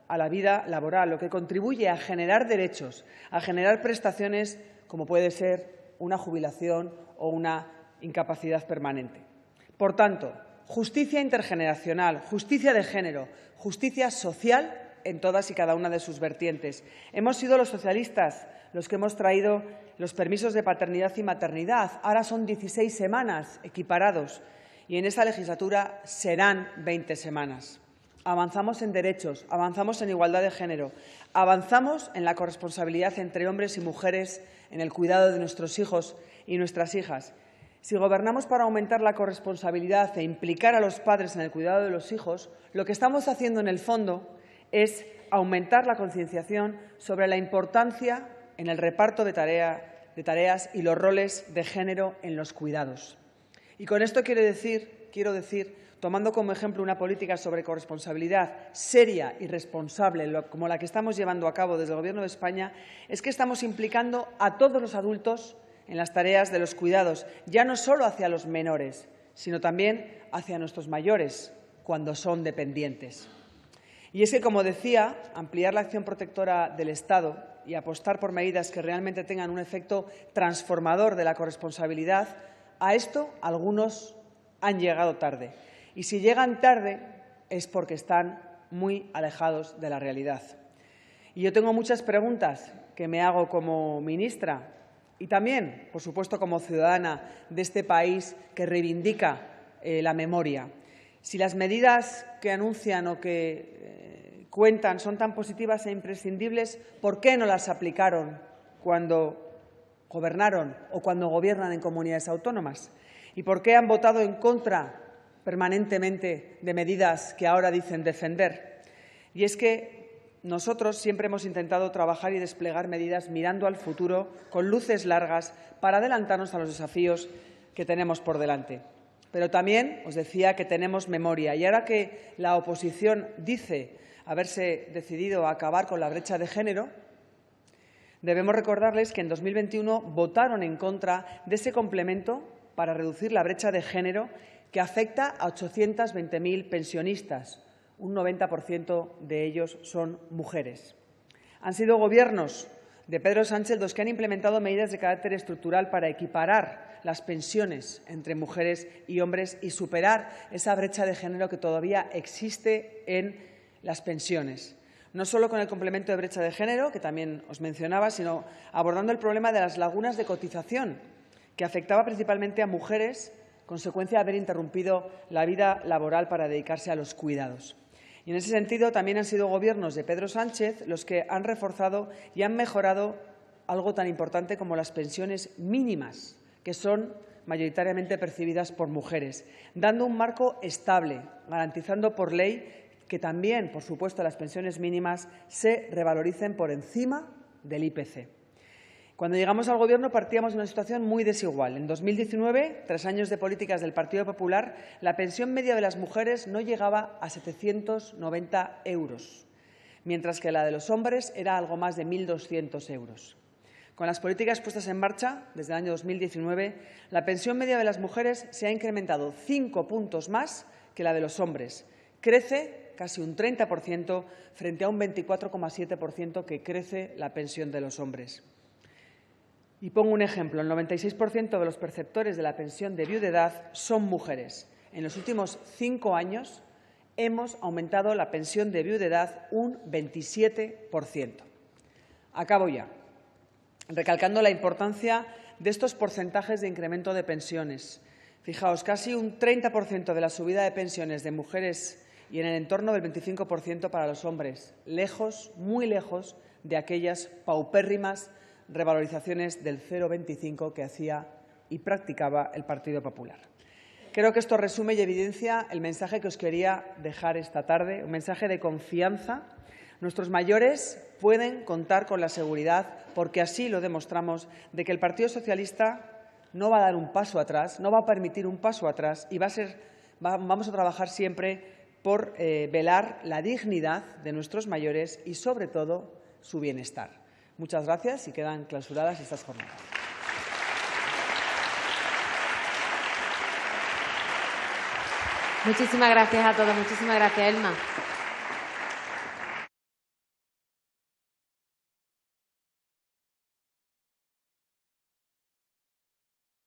a la vida laboral, lo que contribuye a generar derechos, a generar prestaciones como puede ser una jubilación o una incapacidad permanente. Por tanto, justicia intergeneracional, justicia de género, justicia social en todas y cada una de sus vertientes. Hemos sido los socialistas los que hemos traído los permisos de paternidad y maternidad. Ahora son 16 semanas equiparados y en esta legislatura serán 20 semanas. Avanzamos en derechos, avanzamos en igualdad de género, avanzamos en la corresponsabilidad entre hombres y mujeres en el cuidado de nuestros hijos y nuestras hijas. Si gobernamos para aumentar la corresponsabilidad e implicar a los padres en el cuidado de los hijos, lo que estamos haciendo en el fondo es aumentar la concienciación sobre la importancia en el reparto de tareas y los roles de género en los cuidados. Y con esto quiero decir, tomando como ejemplo una política sobre corresponsabilidad seria y responsable, como la que estamos llevando a cabo desde el Gobierno de España, es que estamos implicando a todos los adultos en las tareas de los cuidados, ya no solo hacia los menores, sino también hacia nuestros mayores, cuando son dependientes. Y es que, como decía, ampliar la acción protectora del Estado y apostar por medidas que realmente tengan un efecto transformador de la corresponsabilidad, a esto algunos han llegado tarde. Y si llegan tarde es porque están muy alejados de la realidad. Y yo tengo muchas preguntas que me hago como ministra y también, por supuesto, como ciudadana de este país que reivindica la memoria. Si las medidas que anuncian o que cuentan son tan positivas e imprescindibles, ¿por qué no las aplicaron cuando gobernaron o cuando gobiernan en comunidades autónomas? ¿Y por qué han votado en contra permanentemente de medidas que ahora dicen defender? Y es que nosotros siempre hemos intentado trabajar y desplegar medidas mirando al futuro, con luces largas, para adelantarnos a los desafíos que tenemos por delante. Pero también os decía que tenemos memoria. Y ahora que la oposición dice haberse decidido a acabar con la brecha de género, debemos recordarles que en 2021 votaron en contra de ese complemento para reducir la brecha de género que afecta a 820.000 pensionistas. Un 90% de ellos son mujeres. Han sido gobiernos de Pedro Sánchez los que han implementado medidas de carácter estructural para equiparar las pensiones entre mujeres y hombres y superar esa brecha de género que todavía existe en las pensiones. No solo con el complemento de brecha de género, que también os mencionaba, sino abordando el problema de las lagunas de cotización, que afectaba principalmente a mujeres, consecuencia de haber interrumpido la vida laboral para dedicarse a los cuidados. Y en ese sentido también han sido gobiernos de Pedro Sánchez los que han reforzado y han mejorado algo tan importante como las pensiones mínimas, que son mayoritariamente percibidas por mujeres, dando un marco estable, garantizando por ley que también, por supuesto, las pensiones mínimas se revaloricen por encima del IPC. Cuando llegamos al Gobierno partíamos de una situación muy desigual. En 2019, tras años de políticas del Partido Popular, la pensión media de las mujeres no llegaba a 790 euros, mientras que la de los hombres era algo más de 1.200 euros. Con las políticas puestas en marcha desde el año 2019, la pensión media de las mujeres se ha incrementado 5 puntos más que la de los hombres. Crece casi un 30% frente a un 24,7% que crece la pensión de los hombres. Y pongo un ejemplo. El 96% de los perceptores de la pensión de viudedad son mujeres. En los últimos 5 años hemos aumentado la pensión de viudedad un 27%. Acabo ya, recalcando la importancia de estos porcentajes de incremento de pensiones. Fijaos, casi un 30% de la subida de pensiones de mujeres y en el entorno del 25% para los hombres, lejos, muy lejos de aquellas paupérrimas revalorizaciones del 0,25 que hacía y practicaba el Partido Popular. Creo que esto resume y evidencia el mensaje que os quería dejar esta tarde, un mensaje de confianza. Nuestros mayores pueden contar con la seguridad, porque así lo demostramos, de que el Partido Socialista no va a dar un paso atrás, no va a permitir un paso atrás y vamos a trabajar siempre por velar la dignidad de nuestros mayores y, sobre todo, su bienestar. Muchas gracias y quedan clausuradas estas jornadas. Muchísimas gracias a todos. Muchísimas gracias, Elma.